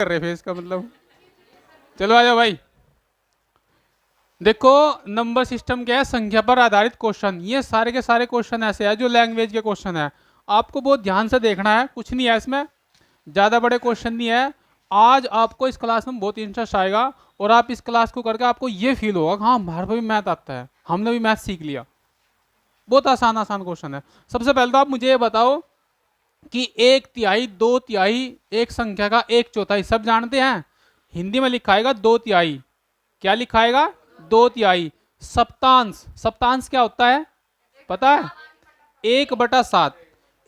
कर रहे थे इसका मतलब। चलो आ जाओ भाई। देखो नंबर सिस्टम क्या है, संख्या पर आधारित क्वेश्चन। ये सारे के सारे क्वेश्चन ऐसे हैं जो लैंग्वेज के क्वेश्चन है, आपको बहुत ध्यान से देखना है। कुछ नहीं है इसमें, ज़्यादा बड़े क्वेश्चन नहीं है। आज आपको इस क्लास में बहुत इंटरेस्ट आएगा और आप इस क्लास को करके आपको ये फील होगा कि हाँ हमारे को भी मैथ आता है, हमने भी मैथ सीख लिया। बहुत आसान आसान क्वेश्चन है। सबसे पहले तो आप मुझे ये बताओ कि एक तिहाई, दो तिहाई, एक संख्या का एक चौथाई सब जानते हैं। हिंदी में लिखाएगा दो तिहाई। क्या लिखाएगा? दो तिहाई। सप्तांश, सप्तांश क्या होता है पता है? 1/7,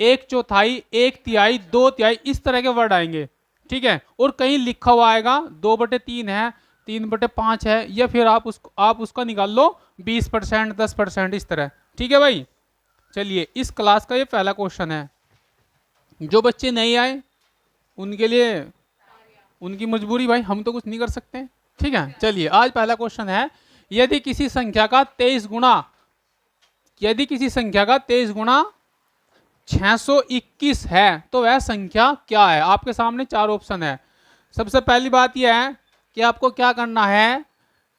एक चौथाई, एक तिहाई, दो तिहाई, इस तरह के वर्ड आएंगे। ठीक है, और कहीं लिखा हुआ आएगा 2/3 है, 3/5 है, या फिर आप उसका निकाल लो 20%, 10%, इस तरह। ठीक है भाई। चलिए इस क्लास का ये पहला क्वेश्चन है। जो बच्चे नहीं आए उनके लिए उनकी मजबूरी भाई, हम तो कुछ नहीं कर सकते। ठीक है, चलिए आज पहला क्वेश्चन है। यदि किसी संख्या का 23 गुना, यदि किसी संख्या का 23 गुना 621 है तो वह संख्या क्या है? आपके सामने चार ऑप्शन है। सबसे पहली बात यह है कि आपको क्या करना है।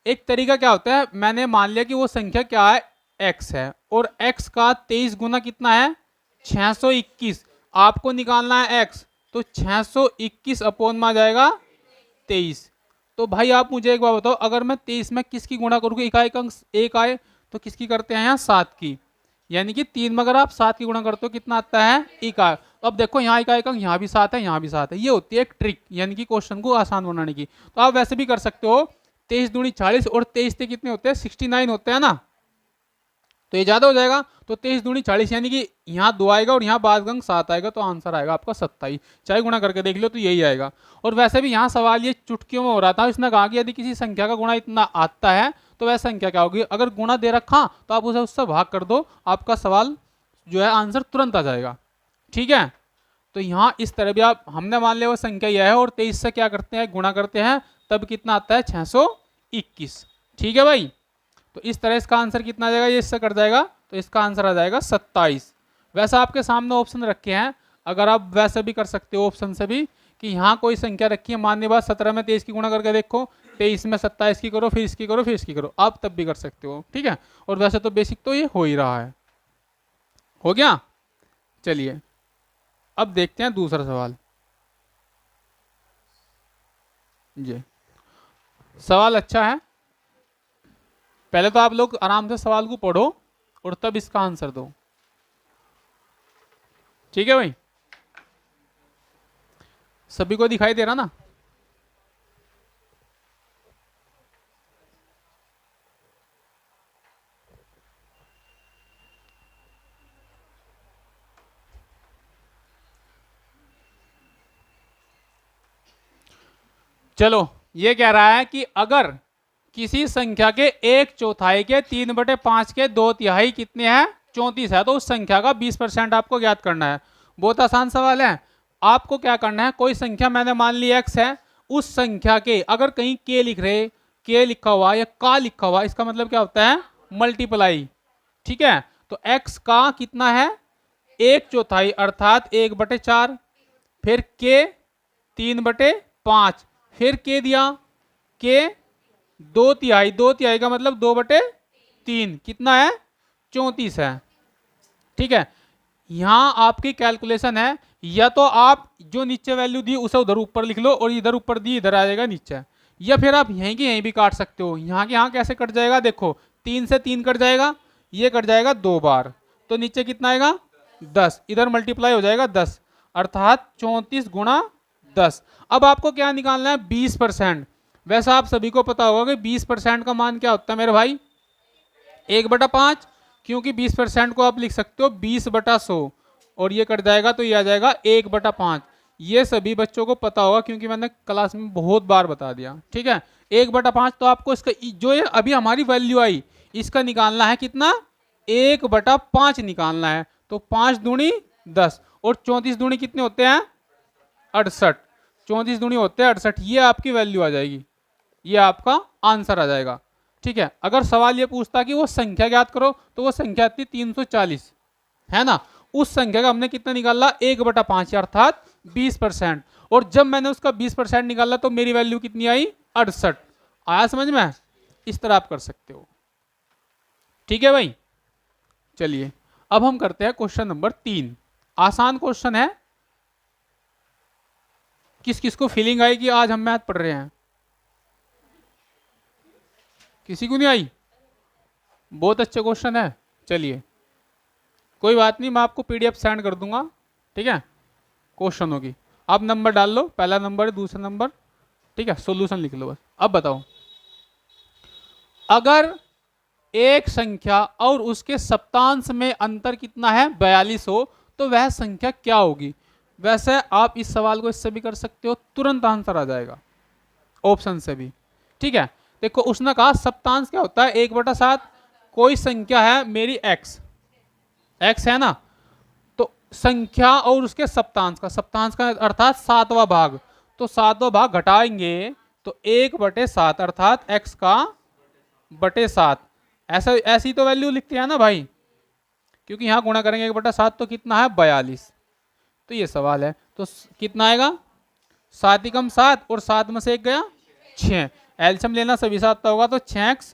एक तरीका क्या होता है, मैंने मान लिया कि वो संख्या क्या है, x है, और x का 23 गुना कितना है? 621। आपको निकालना है x, तो 621 अपॉन में आ जाएगा 23। तो भाई आप मुझे एक बात बताओ, अगर मैं 23 में किसकी गुणा करूँगा, इकाई अंक एक आए तो किसकी करते हैं यहाँ? 7 की। यानी कि 3 में अगर आप 7 की गुणा करते हो कितना आता है? इकाई। तो अब देखो यहाँ इकाई अंक, यहाँ भी 7 है, यहाँ भी 7 है। ये होती है एक ट्रिक, यानी कि क्वेश्चन को आसान बनाने की। तो आप वैसे भी कर सकते हो, 23 दूनी 40 और 23 से कितने होते हैं? 69 होते हैं ना, तो ये ज्यादा हो जाएगा। तो 23 दूनी 40, यानी कि यहाँ 2 आएगा और यहाँ बाद अंक 7 आएगा, तो आंसर आएगा आपका 27। चाहे गुणा करके देख लो तो यही आएगा। और वैसे भी यहाँ सवाल ये चुटकियों में हो रहा था, इसने कहा कि यदि किसी संख्या का गुणा इतना आता है तो वह संख्या क्या होगी। अगर गुणा दे रखा तो आप उसे उससे भाग कर दो, आपका सवाल जो है आंसर तुरंत आ जाएगा। ठीक है, तो यहाँ इस तरह भी आप, हमने मान लिया वो संख्या यह है और 23 से क्या करते हैं? गुणा करते हैं, तब कितना आता है? 621। ठीक है भाई। तो इस तरह इसका आंसर कितना आ जाएगा? ये इससे कट जाएगा, तो इसका आंसर आ जाएगा 27। वैसा आपके सामने ऑप्शन रखे हैं, अगर आप वैसे भी कर सकते हो ऑप्शन से भी, कि यहाँ कोई संख्या रखी है, मानने बाद 17 में 23 की गुणा करके देखो, 23 में 27 की करो, फिर इसकी करो, फिर इसकी करो, आप तब भी कर सकते हो। ठीक है, और वैसे तो बेसिक तो ये हो ही रहा है। हो गया। चलिए अब देखते हैं दूसरा सवाल। जी सवाल अच्छा है, पहले तो आप लोग आराम से सवाल को पढ़ो और तब इसका आंसर दो। ठीक है भाई, सभी को दिखाई दे रहा ना? चलो ये कह रहा है कि अगर किसी संख्या के एक चौथाई के 3/5 के 2/3 कितने हैं? 34 है, तो उस संख्या का 20% आपको ज्ञात करना है। बहुत आसान सवाल है। आपको क्या करना है, कोई संख्या मैंने मान ली x है, उस संख्या के अगर कहीं k लिख रहे, k लिखा हुआ या का लिखा हुआ, इसका मतलब क्या होता है? मल्टीप्लाई। ठीक है, तो x का कितना है? एक चौथाई अर्थात 1/4, फिर k 3/5, फिर k दिया, k 2/3, 2/3 का मतलब 2/3, कितना है? 34 है। ठीक है, यहां आपकी कैलकुलेशन है, या तो आप जो नीचे वैल्यू दी उसे उधर ऊपर लिख लो और इधर ऊपर दी इधर आ जाएगा नीचे, या फिर आप यहीं की यहीं भी काट सकते हो। यहाँ के यहाँ कैसे कट जाएगा? देखो 3 से 3 कट जाएगा, ये कट जाएगा 2 बार, तो नीचे कितना आएगा? 10, इधर मल्टीप्लाई हो जाएगा 10, अर्थात 34 गुणा 10। अब आपको क्या निकालना है? 20%। वैसा आप सभी को पता होगा कि 20% का मान क्या होता है मेरे भाई? 1/5, क्योंकि 20% को आप लिख सकते हो 20/100, और ये कट जाएगा तो ये आ जाएगा 1/5। ये सभी बच्चों को पता होगा क्योंकि मैंने क्लास में बहुत बार बता दिया। ठीक है, 1/5, तो आपको इसका जो ये अभी हमारी वैल्यू आई इसका निकालना है कितना? 1/5 निकालना है। तो 5 दूनी 10 और 34 दूनी कितने होते हैं? 68। 34 दूनी होते हैं 68, ये आपकी वैल्यू आ जाएगी, ये आपका आंसर आ जाएगा। ठीक है, अगर सवाल ये पूछता कि वो संख्या ज्ञात करो, तो वो संख्या थी 340, है ना? उस संख्या का हमने कितना निकाला? 1/5, अर्थात 20%। और जब मैंने उसका 20% निकाला तो मेरी वैल्यू कितनी आई, 68। आया समझ में? इस तरह आप कर सकते हो। ठीक है भाई, चलिए अब हम करते हैं क्वेश्चन नंबर 3। आसान क्वेश्चन है। किस किस को फीलिंग आई कि आज हम मैथ पढ़ रहे हैं? किसी को नहीं आई? बहुत अच्छा क्वेश्चन है। चलिए कोई बात नहीं, मैं आपको पीडीएफ सेंड कर दूंगा, ठीक है, क्वेश्चनों की। आप नंबर डाल लो, पहला नंबर, दूसरा नंबर, ठीक है, सॉल्यूशन लिख लो बस। अब बताओ, अगर एक संख्या और उसके सप्तांश में अंतर कितना है, 42 हो, तो वह संख्या क्या होगी? वैसे आप इस सवाल को इससे भी कर सकते हो, तुरंत आंसर आ जाएगा ऑप्शन से भी। ठीक है, देखो उसने कहा सप्तांश क्या होता है, 1/7। कोई संख्या है मेरी x है ना, तो संख्या और उसके सप्तांश का अर्थात 7वां भाग, तो 7वां भाग घटाएंगे तो 1/7 अर्थात x का बटे 7। ऐसी तो वैल्यू लिखते हैं ना भाई, क्योंकि यहां गुणा करेंगे 1/7 तो कितना है, 42। तो ये सवाल है, तो कितना आएगा, 7 × 7 और 7 में से 1 गया 6। एलसीएम लेना सभी 7 होगा, तो 6x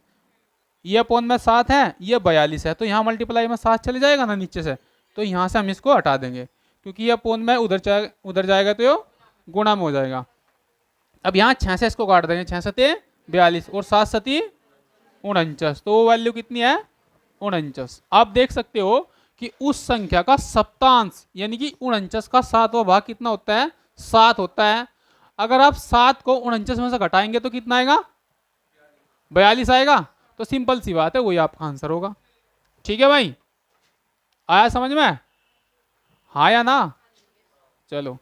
ये अपॉन में 7 है, ये 42 है, तो यहाँ मल्टीप्लाई में 7 चले जाएगा ना नीचे से, तो यहाँ से हम इसको हटा देंगे, क्योंकि ये अपॉन में उधर जाएगा तो ये गुणा में हो जाएगा। अब यहाँ 6 से इसको काट देंगे, 6 7 42 और 7 7 49, तो वो वैल्यू कितनी है, 49। आप देख सकते हो कि उस संख्या का सप्तांश यानी कि 49 का 7वां भाग कितना होता है, 7 होता है। अगर आप 7 को 49 में से घटाएंगे तो कितना आएगा, 42 आएगा। तो सिंपल सी बात है, वही आपका आंसर होगा। ठीक है भाई, आया समझ में? हाँ या ना? चलो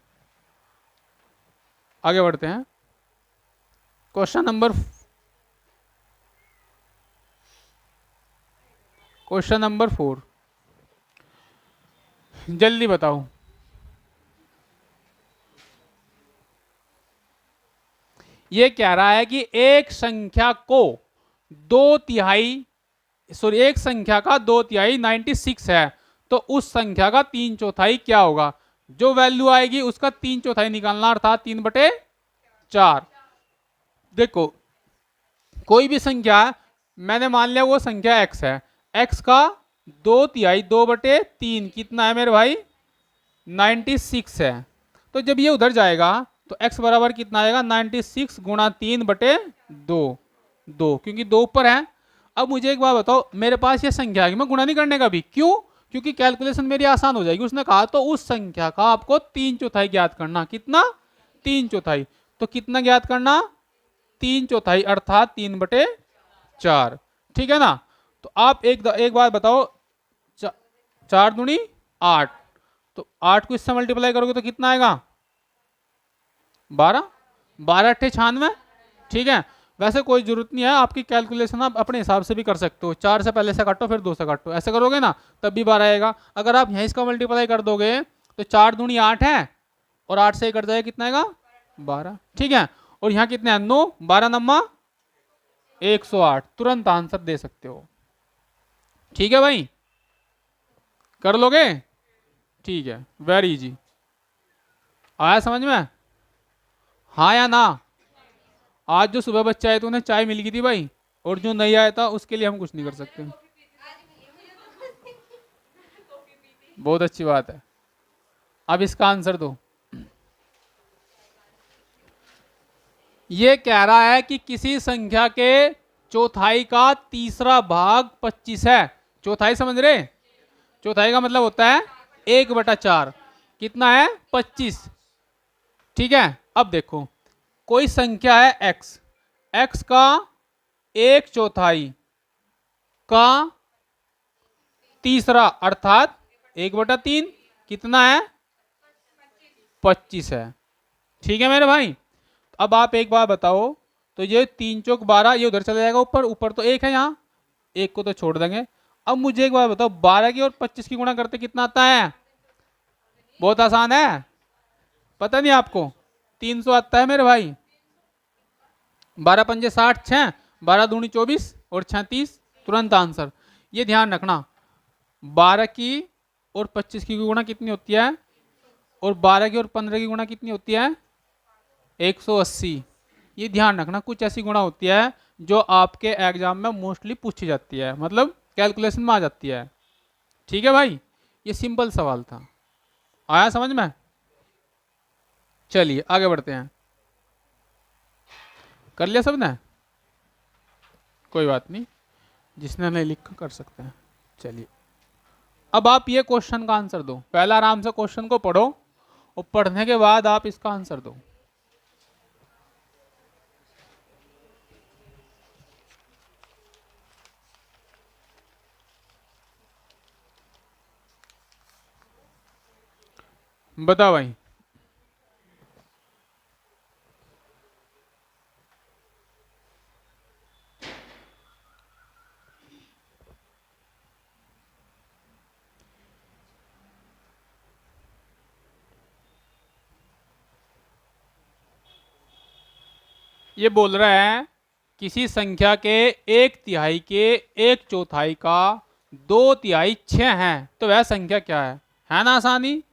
आगे बढ़ते हैं। क्वेश्चन नंबर 4, जल्दी बताओ। ये कह रहा है कि एक संख्या को 2/3, सॉरी एक संख्या का 2/3 96 है, तो उस संख्या का 3/4 क्या होगा? जो वैल्यू आएगी उसका 3/4 निकालना, अर्थात 3/4। देखो कोई भी संख्या, मैंने मान लिया वो संख्या x है, x का 2/3 2/3 कितना है मेरे भाई, 96 है। तो जब ये उधर जाएगा तो x बराबर कितना आएगा, 96 गुणा 3/2, क्योंकि 2 ऊपर है। अब मुझे एक बात बताओ, मेरे पास ये संख्या है, मैं गुणा नहीं करने का भी, क्यों? क्योंकि कैलकुलेशन मेरी आसान हो जाएगी। उसने कहा तो उस संख्या का आपको 3/4 ज्ञात करना, कितना, 3/4। तो कितना ज्ञात करना, 3/4 अर्थात 3/4। ठीक है ना? तो आप एक बात बताओ, 4 दूनी 8, तो 8 को इससे मल्टीप्लाई करोगे तो कितना आएगा, 12 12 8 96। ठीक है, वैसे कोई जरूरत नहीं है, आपकी कैलकुलेशन आप अपने हिसाब से भी कर सकते हो। 4 से पहले से काटो, फिर 2 से काटो, ऐसे करोगे ना तब भी 12 आएगा। अगर आप यहीं इसका मल्टीप्लाई कर दोगे तो 4 दूनी 8 है और 8 से कट जाएगा, कितना आएगा, 12। ठीक है, और यहाँ कितने हैं, 9, 12 नम्मा 108, तुरंत आंसर दे सकते हो। ठीक है भाई, कर लोगे? ठीक है, वेरी इजी। आया समझ में? हाँ या ना? आज जो सुबह बच्चा आया तो उन्हें चाय मिल गई थी भाई, और जो नहीं आया था उसके लिए हम कुछ नहीं कर सकते। बहुत अच्छी बात है। अब इसका आंसर दो। ये कह रहा है कि किसी संख्या के चौथाई का तीसरा भाग 25 है। चौथाई समझ रहे? चौथाई का मतलब होता है 1/4, कितना है, 25। ठीक है, अब देखो कोई संख्या है x का 1/4 का तीसरा अर्थात 1/3 कितना है, 25 है। ठीक है मेरे भाई, अब आप एक बार बताओ, तो ये 3 चौक 12, ये उधर चला जाएगा, ऊपर तो 1 है, यहाँ 1 को तो छोड़ देंगे। अब मुझे एक बात बताओ, 12 की और 25 की गुणा करते कितना आता है? बहुत आसान है, पता नहीं आपको, 300 आता है मेरे भाई। 12 पंजे 60, 6, 12 दूनी 24 और 36, तुरंत आंसर। ये ध्यान रखना, 12 की और 25 की गुणा कितनी होती है, और 12 की और 15 की गुणा कितनी होती है, 180। ये ध्यान रखना, कुछ ऐसी गुणा होती है जो आपके एग्जाम में मोस्टली पूछी जाती है, मतलब कैलकुलेशन में आ जाती है। ठीक है भाई, ये सिंपल सवाल था, आया समझ में। चलिए आगे बढ़ते हैं। कर लिया सबने? कोई बात नहीं, जिसने नहीं लिखा कर सकते हैं। चलिए अब आप ये क्वेश्चन का आंसर दो, पहले आराम से क्वेश्चन को पढ़ो और पढ़ने के बाद आप इसका आंसर दो। बताओ भाई। ये बोल रहा है किसी संख्या के एक तिहाई के एक चौथाई का दो तिहाई 6 है तो वह संख्या क्या है ना आसानी।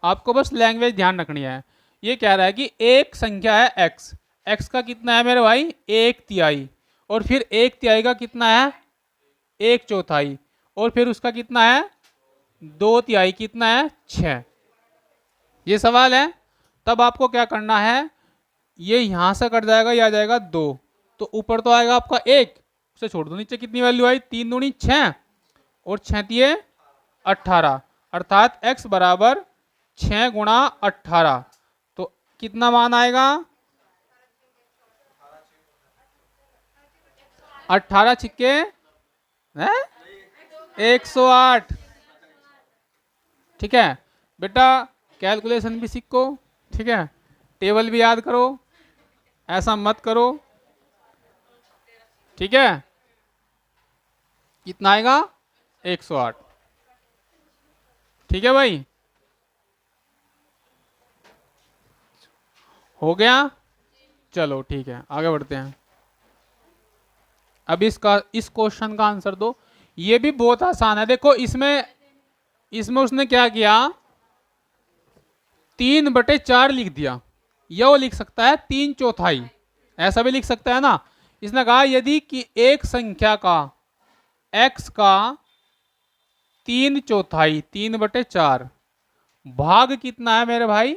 आपको बस लैंग्वेज ध्यान रखनी है। ये कह रहा है कि एक संख्या है एक्स, एक्स का कितना है मेरे भाई एक तिहाई, और फिर एक तिहाई का कितना है एक चौथाई, और फिर उसका कितना है दो तिहाई, कितना है 6। ये सवाल है। तब आपको क्या करना है, ये यहां से कट जाएगा, ये आ जाएगा 2, तो ऊपर तो आएगा आपका 1, उसे छोड़ दो, नीचे कितनी वैल्यू आई 3 दूनी 6 और 6 तिये 18, अर्थात x बराबर 6 गुणा 18, तो कितना मान आएगा 18 छिक्के 108। ठीक है बेटा, कैलकुलेशन भी सीखो, ठीक है, टेबल भी याद करो, ऐसा मत करो। ठीक है, कितना आएगा 108। ठीक है भाई, हो गया। चलो ठीक है आगे बढ़ते हैं। अब इसका इस क्वेश्चन का आंसर दो। ये भी बहुत आसान है, देखो इसमें इसमें उसने क्या किया 3/4 लिख दिया, या वो लिख सकता है 3/4, ऐसा भी लिख सकता है ना। इसने कहा यदि कि एक संख्या का x का 3/4 3/4 भाग कितना है मेरे भाई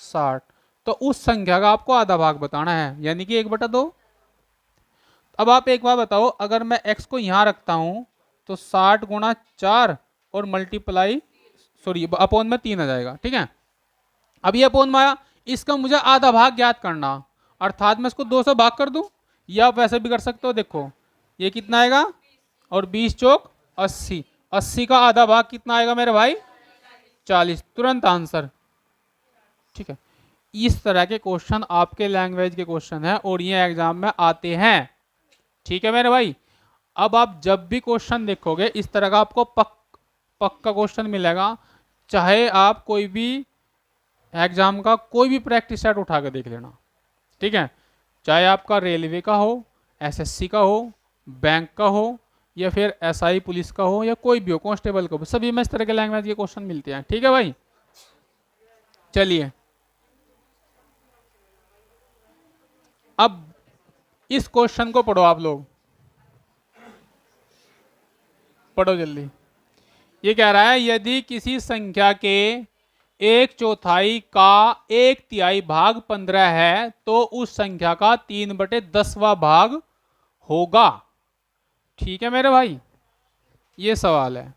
60, तो उस संख्या का आपको आधा भाग बताना है, यानी कि 1/2। अब आप एक बार बताओ, अगर मैं x को यहां रखता हूं तो 60 गुणा 4 और मल्टीप्लाई सॉरी अपॉन में 3 आ जाएगा। ठीक है, अब ये अपॉन में आया, इसका मुझे आधा भाग ज्ञात करना, अर्थात मैं इसको 2 से भाग कर दूं, या आप वैसे भी कर सकते हो। देखो ये कितना आएगा, और 20 चौक 80, 80 का आधा भाग कितना आएगा मेरे भाई 40, तुरंत आंसर। ठीक है, इस तरह के क्वेश्चन आपके लैंग्वेज के क्वेश्चन है और ये एग्जाम में आते हैं। ठीक है मेरे भाई, अब आप जब भी क्वेश्चन देखोगे इस तरह का आपको पक्का क्वेश्चन मिलेगा, चाहे आप कोई भी एग्जाम का कोई भी प्रैक्टिस सेट उठा के देख लेना। ठीक है, चाहे आपका रेलवे का हो, एसएससी का हो, बैंक का हो, या फिर एसआई पुलिस का हो, या कोई भी हो कांस्टेबल का हो, सभी में इस तरह के लैंग्वेज के क्वेश्चन मिलते हैं। ठीक है भाई, चलिए अब इस क्वेश्चन को पढ़ो, आप लोग पढ़ो जल्दी। ये कह रहा है यदि किसी संख्या के एक चौथाई का एक तिहाई भाग 15 है तो उस संख्या का 3/10वां भाग होगा। ठीक है मेरे भाई, ये सवाल है,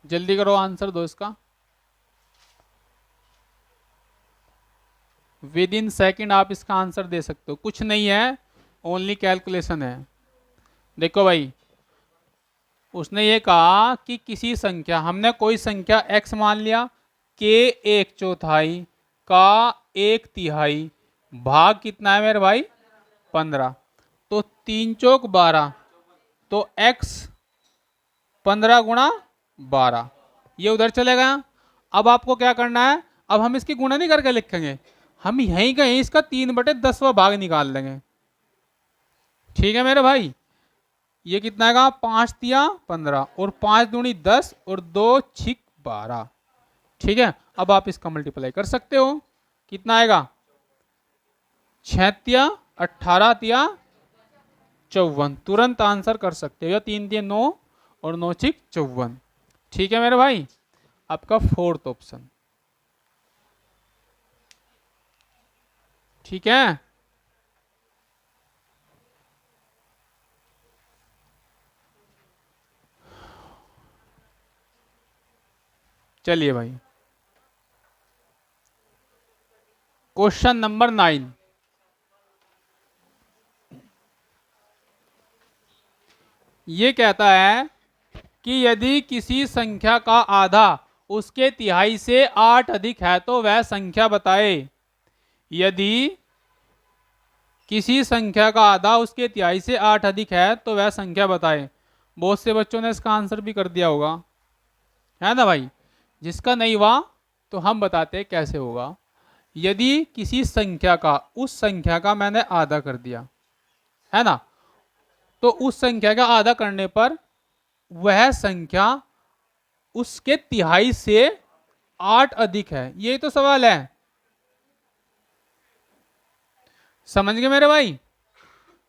जल्दी करो आंसर दो इसका, विद इन सेकेंड आप इसका आंसर दे सकते हो, कुछ नहीं है, ओनली कैलकुलेशन है। देखो भाई, उसने ये कहा कि किसी संख्या, हमने कोई संख्या x मान लिया के एक चौथाई का एक तिहाई भाग कितना है मेरे भाई 15, तो 3 चौक 12, तो x 15 गुणा 12, ये उधर चले गया। अब आपको क्या करना है, अब हम इसकी गुणा नहीं करके लिखेंगे, हम यहीं कहीं इसका 3/10वां भाग निकाल लेंगे। ठीक है मेरे भाई, ये कितना आएगा 5 तिया 15 और 5 दूनी 10 और 2 छिक 12, ठीक है, अब आप इसका मल्टीप्लाई कर सकते हो, कितना आएगा 6 तिया 18 तिया 54, तुरंत आंसर कर सकते हो, या 3 तिया 9 और 9 6 54। ठीक है मेरे भाई, आपका फोर्थ ऑप्शन। ठीक है, चलिए भाई क्वेश्चन नंबर 9। ये कहता है कि यदि किसी संख्या का आधा उसके तिहाई से 8 अधिक है तो वह संख्या बताए। यदि किसी संख्या का आधा उसके तिहाई से 8 अधिक है तो वह संख्या बताए। बहुत से बच्चों ने इसका आंसर भी कर दिया होगा, है ना भाई। जिसका नहीं हुआ तो हम बताते हैं कैसे होगा। यदि किसी संख्या का, उस संख्या का मैंने आधा कर दिया, है ना, तो उस संख्या का आधा करने पर वह संख्या उसके तिहाई से 8 अधिक है। यही तो सवाल है, समझ गए मेरे भाई।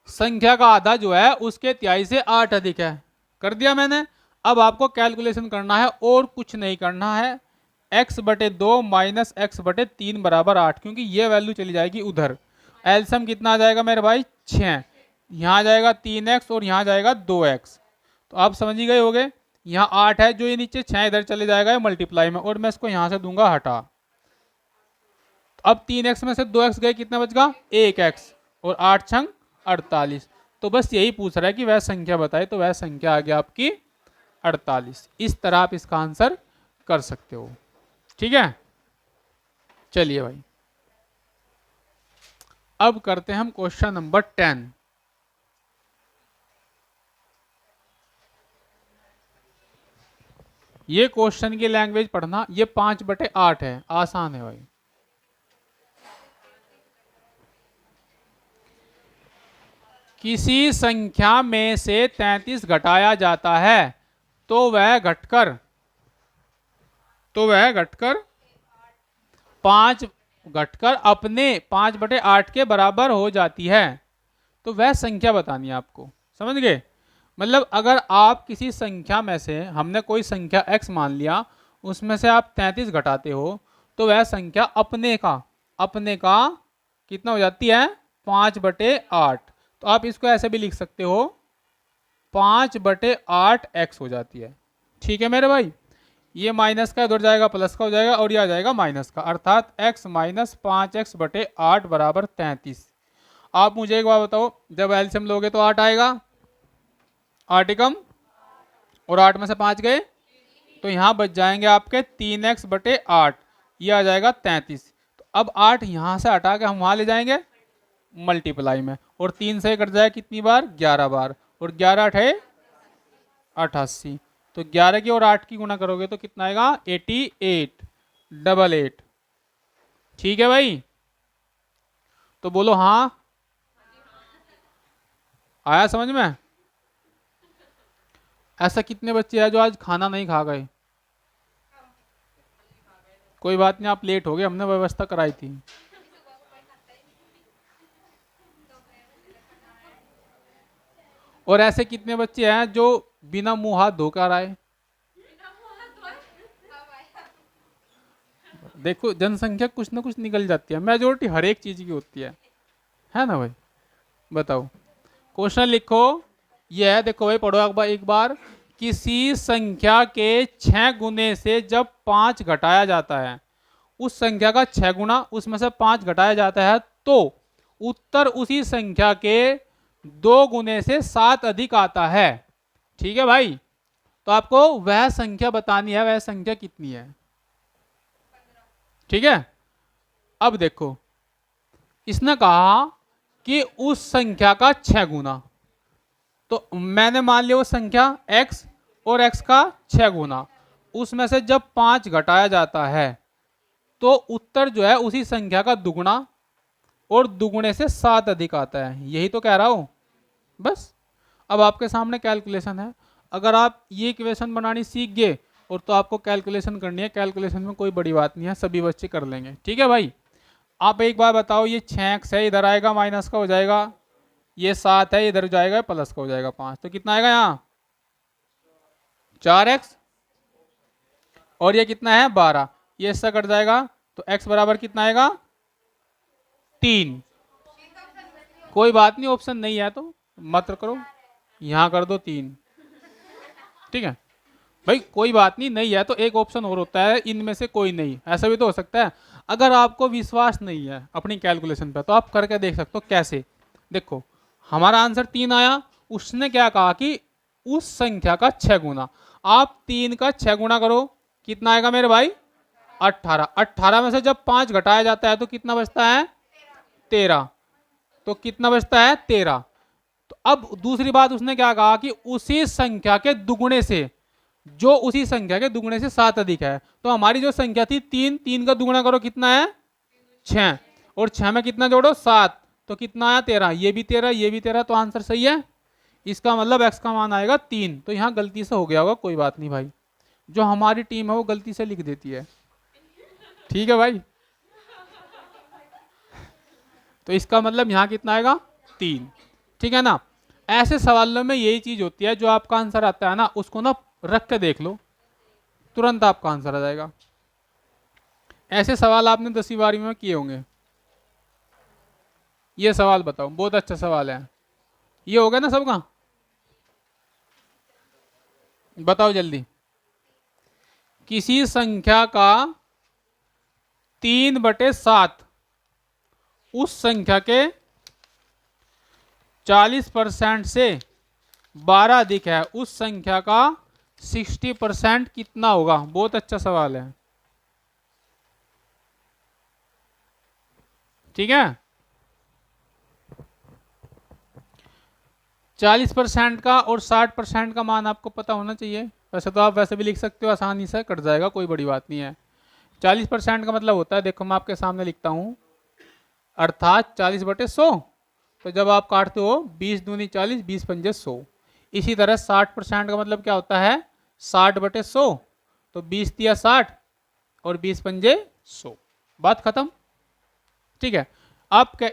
संख्या का आधा जो है उसके तिहाई से 8 अधिक है, कर दिया मैंने। अब आपको कैलकुलेशन करना है और कुछ नहीं करना है। x बटे 2 माइनस एक्स बटे 3 बराबर 8, क्योंकि ये वैल्यू चली जाएगी उधर। एलसीएम कितना आ जाएगा मेरे भाई 6, यहाँ जाएगा 3x और यहाँ जाएगा 2x। तो आप समझ ही गए होगे, यहाँ 8 है, जो ये नीचे 6 इधर चले जाएगा मल्टीप्लाई में, और मैं इसको यहाँ से दूंगा हटा। तो अब 3x में से 2x गए, कितना बच गया 1x, और 8 छंग 48। तो बस यही पूछ रहा है कि वह संख्या बताए, तो वह संख्या आ गया आपकी 48। इस तरह आप इसका आंसर कर सकते हो। ठीक है, चलिए भाई अब करते हैं हम क्वेश्चन नंबर 10। ये क्वेश्चन की लैंग्वेज पढ़ना, ये 5/8 है, आसान है भाई। किसी संख्या में से 33 घटाया जाता है तो वह घटकर 5 घटकर अपने 5/8 के बराबर हो जाती है। तो वह संख्या बतानी है आपको, समझ गए। मतलब अगर आप किसी संख्या में से, हमने कोई संख्या x मान लिया, उसमें से आप 33 घटाते हो तो वह संख्या अपने का कितना हो जाती है 5/8। तो आप इसको ऐसे भी लिख सकते हो 5/8x हो जाती है। ठीक है मेरे भाई, ये माइनस का उधर जाएगा प्लस का हो जाएगा, और ये आ जाएगा माइनस का, अर्थात x माइनस 5x/8 बराबर 33। आप मुझे एक बार बताओ, जब एलसीएम लोगे तो 8 आएगा, 8 एकम और 8 में से 5 गए, तो यहाँ बच जाएंगे आपके 3x/8, ये आ जाएगा 33। तो अब 8 यहाँ से हटा के हम वहाँ ले जाएंगे मल्टीप्लाई में, और 3 से कट जाए कितनी बार 11 बार, और 11 8 88। तो 11 की और 8 की गुणा करोगे तो कितना आएगा 8888। ठीक है भाई, तो बोलो हाँ, आया समझ में। ऐसा कितने बच्चे हैं जो आज खाना नहीं खा गए। कोई बात नहीं, आप लेट हो गए, हमने व्यवस्था कराई थी। और ऐसे कितने बच्चे हैं जो बिना मुंह हाथ धोकर आए। देखो जनसंख्या कुछ ना कुछ निकल जाती है, मेजोरिटी हर एक चीज की होती है ना भाई। बताओ क्वेश्चन लिखो, ये है, देखो भाई पढ़ो एक बार। किसी संख्या के 6 गुने से जब 5 घटाया जाता है, उस संख्या का 6 गुना उसमें से 5 घटाया जाता है, तो उत्तर उसी संख्या के 2 गुने से 7 अधिक आता है। ठीक है भाई, तो आपको वह संख्या बतानी है, वह संख्या कितनी है। ठीक है, अब देखो इसने कहा कि उस संख्या का 6 गुना, तो मैंने मान लिया वो संख्या x और x का 6 गुना, उसमें से जब 5 घटाया जाता है तो उत्तर जो है उसी संख्या का दुगुना और दुगुने से 7 अधिक आता है। यही तो कह रहा हूं बस। अब आपके सामने कैलकुलेशन है, अगर आप ये इक्वेशन बनानी सीख गए और तो आपको कैलकुलेशन करनी है, कैलकुलेशन में कोई बड़ी बात नहीं है, सभी बच्चे कर लेंगे। ठीक है भाई, आप एक बार बताओ, ये 6x है, इधर आएगा माइनस का हो जाएगा, ये 7 है, इधर जाएगा प्लस का हो जाएगा 5, तो कितना आएगा यहाँ 4x, और ये कितना है 12, ये इससे कट जाएगा, तो x बराबर कितना आएगा 3। कोई बात नहीं, ऑप्शन नहीं है तो मत करो, यहाँ कर दो 3। ठीक है भाई, कोई बात नहीं, नहीं है तो एक ऑप्शन और होता है, इनमें से कोई नहीं, ऐसा भी तो हो सकता है। अगर आपको विश्वास नहीं है अपनी कैलकुलेशन पे तो आप करके देख सकते हो। कैसे? देखो, हमारा आंसर 3 आया, उसने क्या कहा कि उस संख्या का 6 गुना। आप 3 का 6 गुना करो, कितना आएगा मेरे भाई 18। 18 में से जब 5 घटाया जाता है तो कितना बचता है 13, तो कितना बचता है 13। तो अब दूसरी बात उसने क्या कहा कि उसी संख्या के दुगुने से, जो उसी संख्या के दुगुने से 7 अधिक है। तो हमारी जो संख्या थी 3, 3 का दुगुना करो कितना है 6, और 6 में कितना जोड़ो 7, तो कितना आया 13, ये भी 13, ये भी 13, तो आंसर सही है। इसका मतलब x का मान आएगा 3। तो यहाँ गलती से हो गया होगा, कोई बात नहीं भाई, जो हमारी टीम है वो गलती से लिख देती है। ठीक है भाई, तो इसका मतलब यहाँ कितना आएगा 3। ठीक है ना। ऐसे सवालों में यही चीज होती है, जो आपका आंसर आता है ना उसको ना रख के देख लो, तुरंत आपका आंसर आ जाएगा। ऐसे सवाल आपने 10वीं 12वीं में किए होंगे। ये सवाल बताओ, बहुत अच्छा सवाल है, ये हो गया ना सबका? बताओ जल्दी। किसी संख्या का 3/7 उस संख्या के 40% से 12 अधिक है, उस संख्या का 60% कितना होगा? बहुत अच्छा सवाल है। ठीक है, 40% का और 60% का मान आपको पता होना चाहिए। वैसे तो आप वैसे भी लिख सकते हो, आसानी से कट जाएगा, कोई बड़ी बात नहीं है। 40% का मतलब होता है, देखो मैं आपके सामने लिखता हूं, अर्थात 40/100। तो जब आप काटते हो 20 दूनी 40, 20 पंजे 100। इसी तरह 60% का मतलब क्या होता है 60/100, तो 20 दिया 60 और 20 पंजे 100, बात खत्म। ठीक है, आप क्या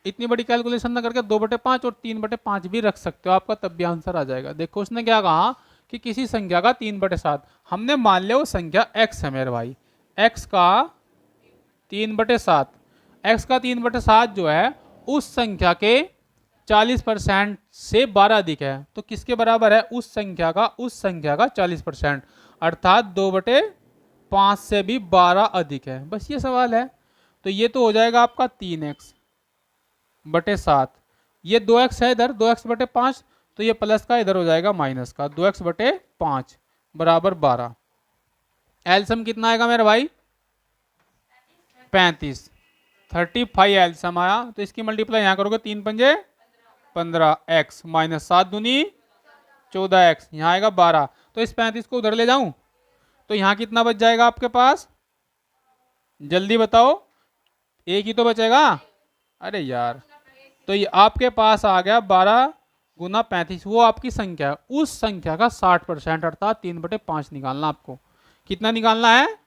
इतनी बड़ी कैलकुलेशन ना करके 2/5 और 3/5 भी रख सकते हो, आपका तब भी आंसर आ जाएगा। देखो उसने क्या कहा कि किसी संख्या का 3/7, हमने मान लिया वो संख्या x है मेरे भाई, x का 3/7, x का 3/7 जो है उस संख्या के 40% से 12 अधिक है, तो किसके बराबर है? उस संख्या का 40%, अर्थात 2/5 से भी 12 अधिक है। बस ये सवाल है। तो ये तो हो जाएगा आपका 3x/7, ये 2x है इधर, 2x/5, तो ये प्लस का इधर हो जाएगा माइनस का, 2x/5 बराबर 12। एलसीएम कितना आएगा मेरा भाई 35, 35 एलसीएम आया। तो इसकी मल्टीप्लाई यहाँ करोगे, 3 पंजे 15, x माइनस 7 दूनी 14x, यहाँ आएगा 12। तो इस 35 को उधर ले जाऊं तो यहाँ कितना बच जाएगा आपके पास? जल्दी बताओ, एक ही तो बचेगा। अरे यार, तो ये आपके पास आ गया 12 गुना 35, वो आपकी संख्या है, उस संख्या का 60%, अर्थात 3/5 निकालना। आपको कितना निकालना है?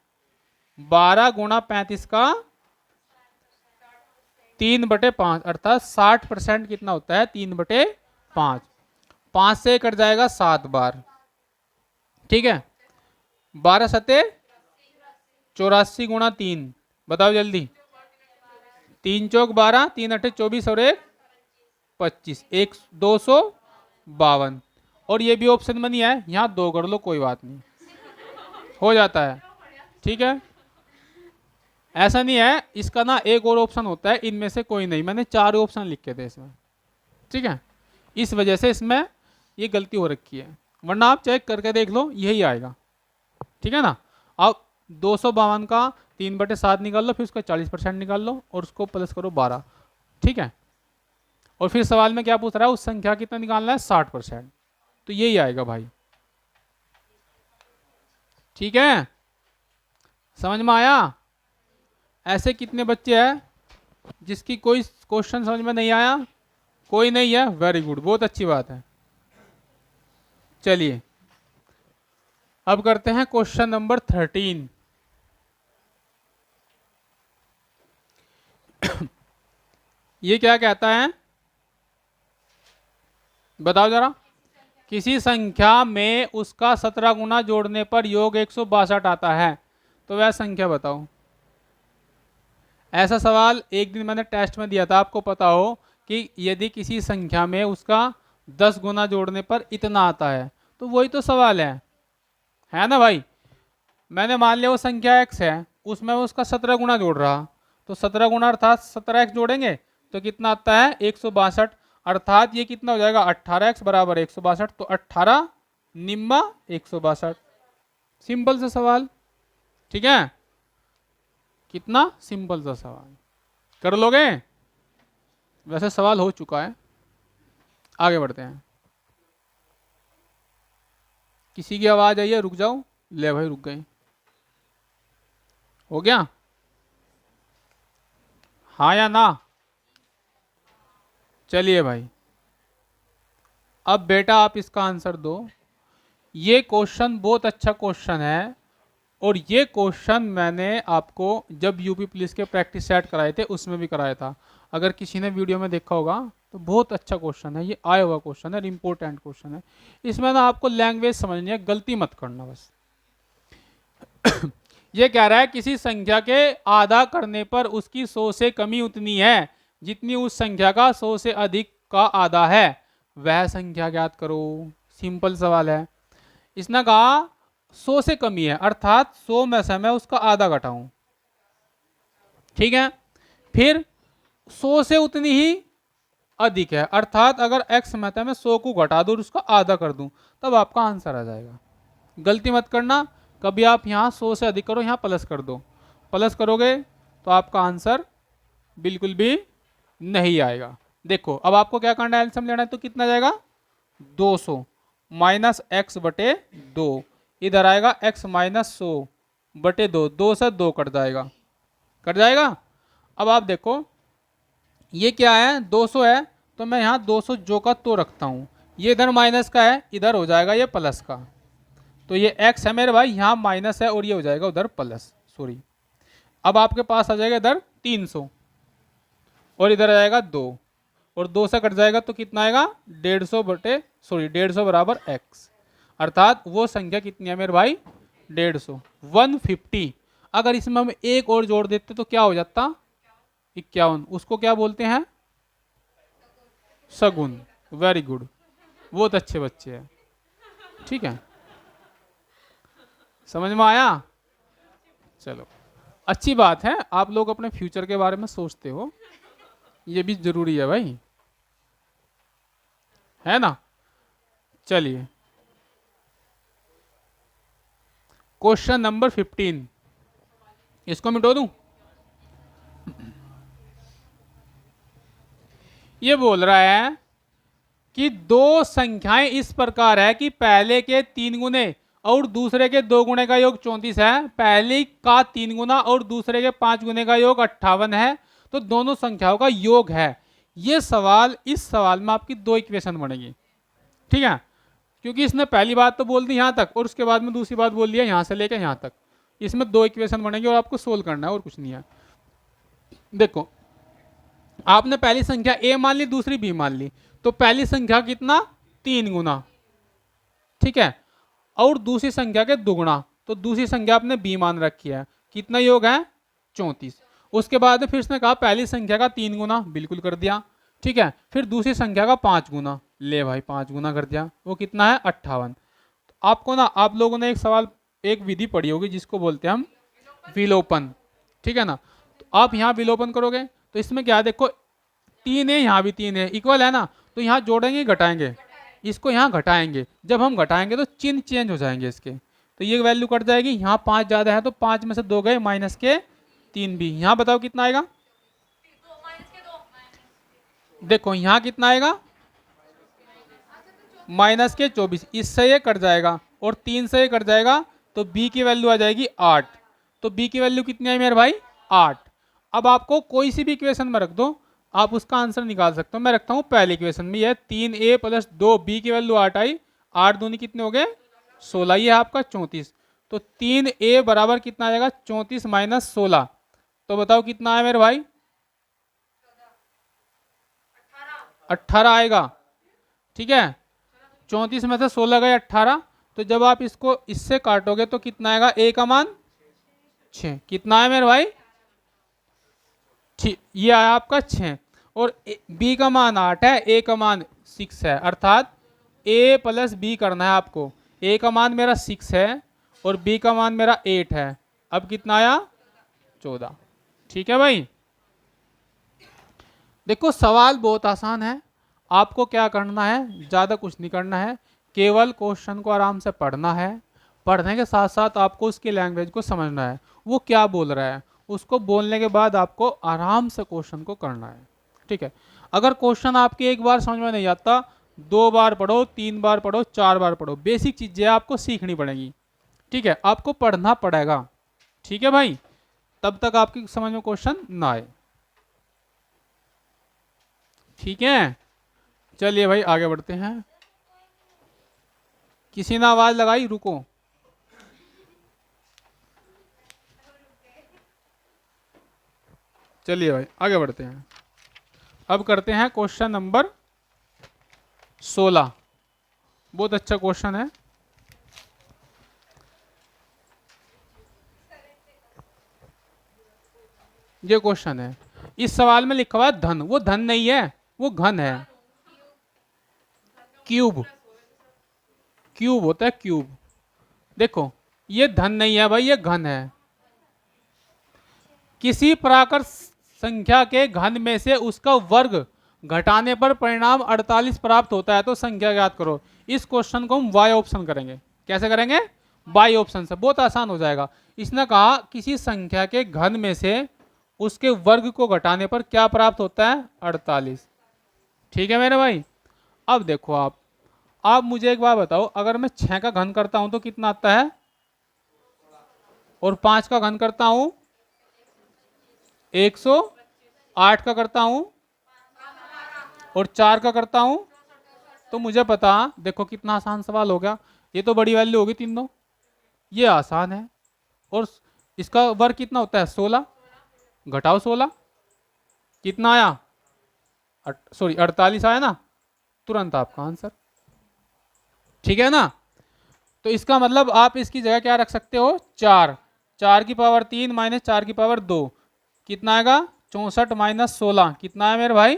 12 गुना 35 का 3/5, अर्थात 60% कितना होता है 3/5। 5 से कट जाएगा 7 बार। ठीक है, 12 सते 84 गुना 3, बताओ जल्दी। 3 चौक 12, 3 अठे 24 और 1 25, 252। और ये भी ऑप्शन में नहीं है, यहाँ 2 कर लो, कोई बात नहीं, हो जाता है। ठीक है, ऐसा नहीं है, इसका ना एक और ऑप्शन होता है, इनमें से कोई नहीं, मैंने 4 ऑप्शन लिखे थे इसमें। ठीक है, इस वजह से इसमें ये गलती हो रखी है, वरना आप चेक करके देख लो यही आएगा। ठीक है ना। अब 252 का 3/7 निकाल लो, फिर उसका 40% निकाल लो और उसको प्लस करो 12। ठीक है, और फिर सवाल में क्या पूछ रहा है? उस संख्या कितना निकालना है 60%, तो यही आएगा भाई। ठीक है, समझ में आया? ऐसे कितने बच्चे हैं जिसकी कोई क्वेश्चन समझ में नहीं आया? कोई नहीं है, वेरी गुड, बहुत अच्छी बात है। चलिए अब करते हैं क्वेश्चन नंबर 13। ये क्या कहता है, बताओ जरा। किसी संख्या में उसका 17 गुना जोड़ने पर योग 162 आता है, तो वह संख्या बताओ। ऐसा सवाल एक दिन मैंने टेस्ट में दिया था, आपको पता हो कि यदि किसी संख्या में उसका 10 गुना जोड़ने पर इतना आता है, तो वही तो सवाल है ना भाई। मैंने मान लिया वो संख्या x है, उसमें वो उसका 17 गुना जोड़ रहा, तो 17 गुना अर्थात 17x जोड़ेंगे तो कितना आता है 162, अर्थात ये कितना हो जाएगा 18x बराबर 162, तो 18 निम्मा 162। सिंपल सा सवाल, ठीक है। कितना सिंपल सा सवाल, कर लोगे। वैसे सवाल हो चुका है, आगे बढ़ते हैं। किसी की आवाज आई है, रुक जाओ। ले भाई रुक गए, हो गया, हाँ या ना। चलिए भाई, अब बेटा आप इसका आंसर दो। ये क्वेश्चन बहुत अच्छा क्वेश्चन है, और ये क्वेश्चन मैंने आपको जब यूपी पुलिस के प्रैक्टिस सेट कराए थे उसमें भी कराया था। अगर किसी ने वीडियो में देखा होगा तो बहुत अच्छा क्वेश्चन है, ये आया हुआ क्वेश्चन है, इंपॉर्टेंट क्वेश्चन है। इसमें ना आपको लैंग्वेज समझनी है, गलती मत करना बस। ये कह रहा है किसी संख्या के आधा करने पर उसकी 100 से कमी उतनी है जितनी उस संख्या का 100 से अधिक का आधा है, वह संख्या ज्ञात करो। सिंपल सवाल है। इसने कहा 100 से कमी है, अर्थात 100 में से मैं उसका आधा घटाऊं, ठीक है। फिर 100 से उतनी ही अधिक है, अर्थात अगर x में था मैं 100 को घटा दूं और उसका आधा कर दूं, तब आपका आंसर आ जाएगा। गलती मत करना, कभी आप यहाँ 100 से अधिक करो, यहाँ प्लस कर दो, प्लस करोगे तो आपका आंसर बिल्कुल भी नहीं आएगा। देखो अब आपको क्या करना है, एलसीएम लेना है, तो कितना जाएगा 200 माइनस एक्स बटे 2, इधर आएगा x माइनस 100 बटे 2, 2 से 2 कट जाएगा, कट जाएगा। अब आप देखो ये क्या है 200 है, तो मैं यहाँ 200 जो का तो रखता हूँ, ये इधर माइनस का है, इधर हो जाएगा ये प्लस का, तो ये x है मेरे भाई, यहाँ माइनस है और ये हो जाएगा उधर प्लस, सॉरी। अब आपके पास आ जाएगा इधर 300 और इधर आ जाएगा 2, और 2 से कट जाएगा तो कितना आएगा 150 बटे, सॉरी 150 बराबर x, अर्थात वो संख्या कितनी है मेरे भाई 150, 150। अगर इसमें हम एक और जोड़ देते तो क्या हो जाता 51, उसको क्या बोलते हैं सगुन। वेरी गुड, बहुत अच्छे बच्चे हैं, ठीक है, समझ में आया। चलो अच्छी बात है, आप लोग अपने फ्यूचर के बारे में सोचते हो, ये भी जरूरी है भाई, है ना। चलिए क्वेश्चन नंबर 15, इसको मिटो दूं। ये बोल रहा है कि दो संख्याएं इस प्रकार है कि पहले के 3 गुने और दूसरे के 2 गुने का योग 34 है, पहले का 3 गुना और दूसरे के 5 गुने का योग 58 है, तो दोनों संख्याओं का योग है। ये सवाल, इस सवाल में आपकी 2 इक्वेशन बनेगी, ठीक है, क्योंकि इसने पहली बात तो बोल दी यहाँ तक और उसके बाद में दूसरी बात बोल दिया यहाँ से लेकर यहाँ तक, इसमें 2 इक्वेशन बनेगी और आपको सोल्व करना है और कुछ नहीं है। देखो आपने पहली संख्या a मान ली, दूसरी b मान ली, तो पहली संख्या कितना 3 गुना, ठीक है, और दूसरी संख्या के दुगुना, तो दूसरी संख्या आपने b मान रखी है, कितना योग है 34। उसके बाद फिर उसने कहा पहली संख्या का 3 गुना, बिल्कुल कर दिया, ठीक है, फिर दूसरी संख्या का 5 गुना, ले भाई 5 गुना कर दिया, वो कितना है 58। तो आपको ना, आप लोगों ने एक सवाल, एक विधि पढ़ी होगी जिसको बोलते हैं हम विलोपन, ठीक है ना। तो आप यहाँ विलोपन करोगे तो इसमें क्या देखो 3 है, यहाँ भी 3 है, इक्वल है ना, तो यहाँ जोड़ेंगे घटाएंगे, इसको यहाँ घटाएंगे, जब हम घटाएंगे तो चिन्ह चेंज हो जाएंगे इसके, तो ये वैल्यू कट जाएगी, यहाँ 5 ज्यादा है तो 5 में से 2 गए, माइनस के 3 भी, यहाँ बताओ कितना आएगा, देखो यहाँ कितना आएगा माइनस के 24, इससे ये कट जाएगा और 3 से ये कट जाएगा, तो b की वैल्यू आ जाएगी 8, तो b की वैल्यू कितनी आई मेरे भाई 8। अब आपको कोई सी भी इक्वेशन में रख दो, आप उसका आंसर निकाल सकते हो। मैं रखता हूँ पहली इक्वेशन में, यह 3a + 2b की वैल्यू 8 आई, 8 दूनी कितने हो गए 16, ये है आपका 34। तो 3a बराबर कितना आ जाएगा, 34 माइनस 16। तो बताओ कितना है मेरे भाई, 18 आएगा। ठीक है, 34 में से 16 गए 18। तो जब आप इसको इससे काटोगे तो कितना आएगा, a का मान 6। कितना है मेरे भाई, ठीक, ये आया आपका 6। और b का मान 8 है, a का मान 6 है, अर्थात a प्लस b करना है आपको। a का मान मेरा 6 है और b का मान मेरा 8 है। अब कितना आया, 14। ठीक है भाई, देखो सवाल बहुत आसान है। आपको क्या करना है, ज़्यादा कुछ नहीं करना है, केवल क्वेश्चन को आराम से पढ़ना है। पढ़ने के साथ साथ आपको उसकी लैंग्वेज को समझना है, वो क्या बोल रहा है। उसको बोलने के बाद आपको आराम से क्वेश्चन को करना है। ठीक है, अगर क्वेश्चन आपके एक बार समझ में नहीं आता, 2 बार पढ़ो, 3 बार पढ़ो, 4 बार पढ़ो, बेसिक चीज़ें आपको सीखनी पड़ेगी। ठीक है, आपको पढ़ना पड़ेगा। ठीक है भाई, तब तक आपकी समझ में क्वेश्चन ना आए। ठीक है, चलिए भाई आगे बढ़ते हैं। किसी ने आवाज लगाई, रुको। चलिए भाई आगे बढ़ते हैं। अब करते हैं क्वेश्चन नंबर 16। बहुत अच्छा क्वेश्चन है। ये क्वेश्चन है, इस सवाल में लिखा हुआ है धन। वो धन नहीं है, वो घन है। क्यूब, क्यूब होता है क्यूब। देखो ये धन नहीं है भाई, ये घन है। किसी प्राकृत संख्या के घन में से उसका वर्ग घटाने पर परिणाम 48 प्राप्त होता है, तो संख्या ज्ञात करो। इस क्वेश्चन को हम वाई ऑप्शन करेंगे। कैसे करेंगे, वाई ऑप्शन से, बहुत आसान हो जाएगा। इसने कहा किसी संख्या के घन में से उसके वर्ग को घटाने पर क्या प्राप्त होता है, 48। ठीक है मेरे भाई, अब देखो आप मुझे एक बात बताओ, अगर मैं 6 का घन करता हूं तो कितना आता है, और 5 का घन करता हूं 108 का करता हूं, और 4 का करता हूं, तो मुझे पता, देखो कितना आसान सवाल हो गया। ये तो बड़ी वैल्यू होगी तीनों, ये आसान है। और इसका वर्ग कितना होता है, 16, घटाओ 16, कितना आया, सॉरी 48 आया ना, तुरंत आपका आंसर। ठीक है ना, तो इसका मतलब आप इसकी जगह क्या रख सकते हो, 4, 4 की पावर 3 माइनस 4 की पावर 2, कितना आएगा, 64 माइनस 16, कितना है मेरे भाई,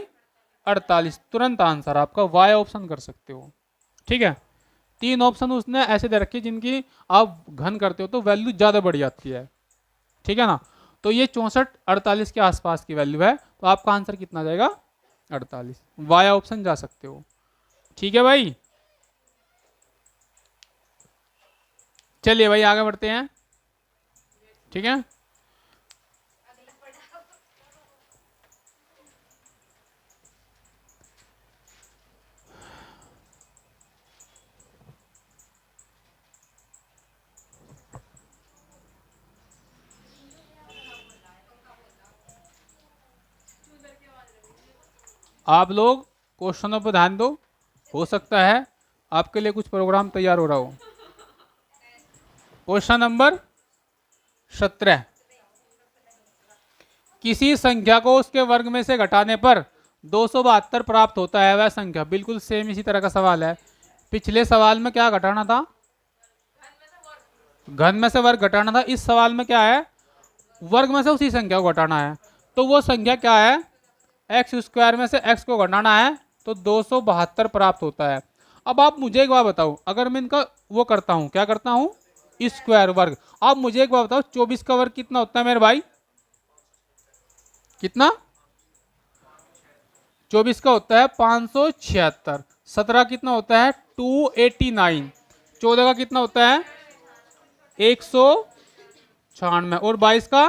48। तुरंत आंसर आपका, वाई ऑप्शन कर सकते हो। ठीक है, 3 ऑप्शन उसने ऐसे दे रखे जिनकी आप घन करते हो तो वैल्यू ज़्यादा बढ़ जाती है। ठीक है ना, तो ये 64 48 के आसपास की वैल्यू है, तो आपका आंसर कितना जाएगा, 48। वाई ऑप्शन जा सकते हो। ठीक है भाई, चलिए भाई आगे बढ़ते हैं। ठीक है, आप लोग क्वेश्चनों पर ध्यान दो, हो सकता है आपके लिए कुछ प्रोग्राम तैयार हो रहा हो। क्वेश्चन नंबर 17, किसी संख्या को उसके वर्ग में से घटाने पर 272 प्राप्त होता है, वह संख्या। बिल्कुल सेम इसी तरह का सवाल है। पिछले सवाल में क्या घटाना था, घन में से वर्ग घटाना था। इस सवाल में क्या है, वर्ग में से उसी संख्या को घटाना है। तो वो संख्या क्या है, एक्स स्क्वायर में से एक्स को घटाना है, तो 272 प्राप्त होता है। अब आप मुझे एक बात बताओ, अगर मैं इनका वो करता हूँ, क्या करता हूँ, स्क्वायर वर्ग। आप मुझे एक बात बताओ, 24 का वर्ग कितना होता है मेरे भाई, कितना, 24 का होता है 576। 17 कितना होता है 289। 14 का कितना होता है 196, और 22 का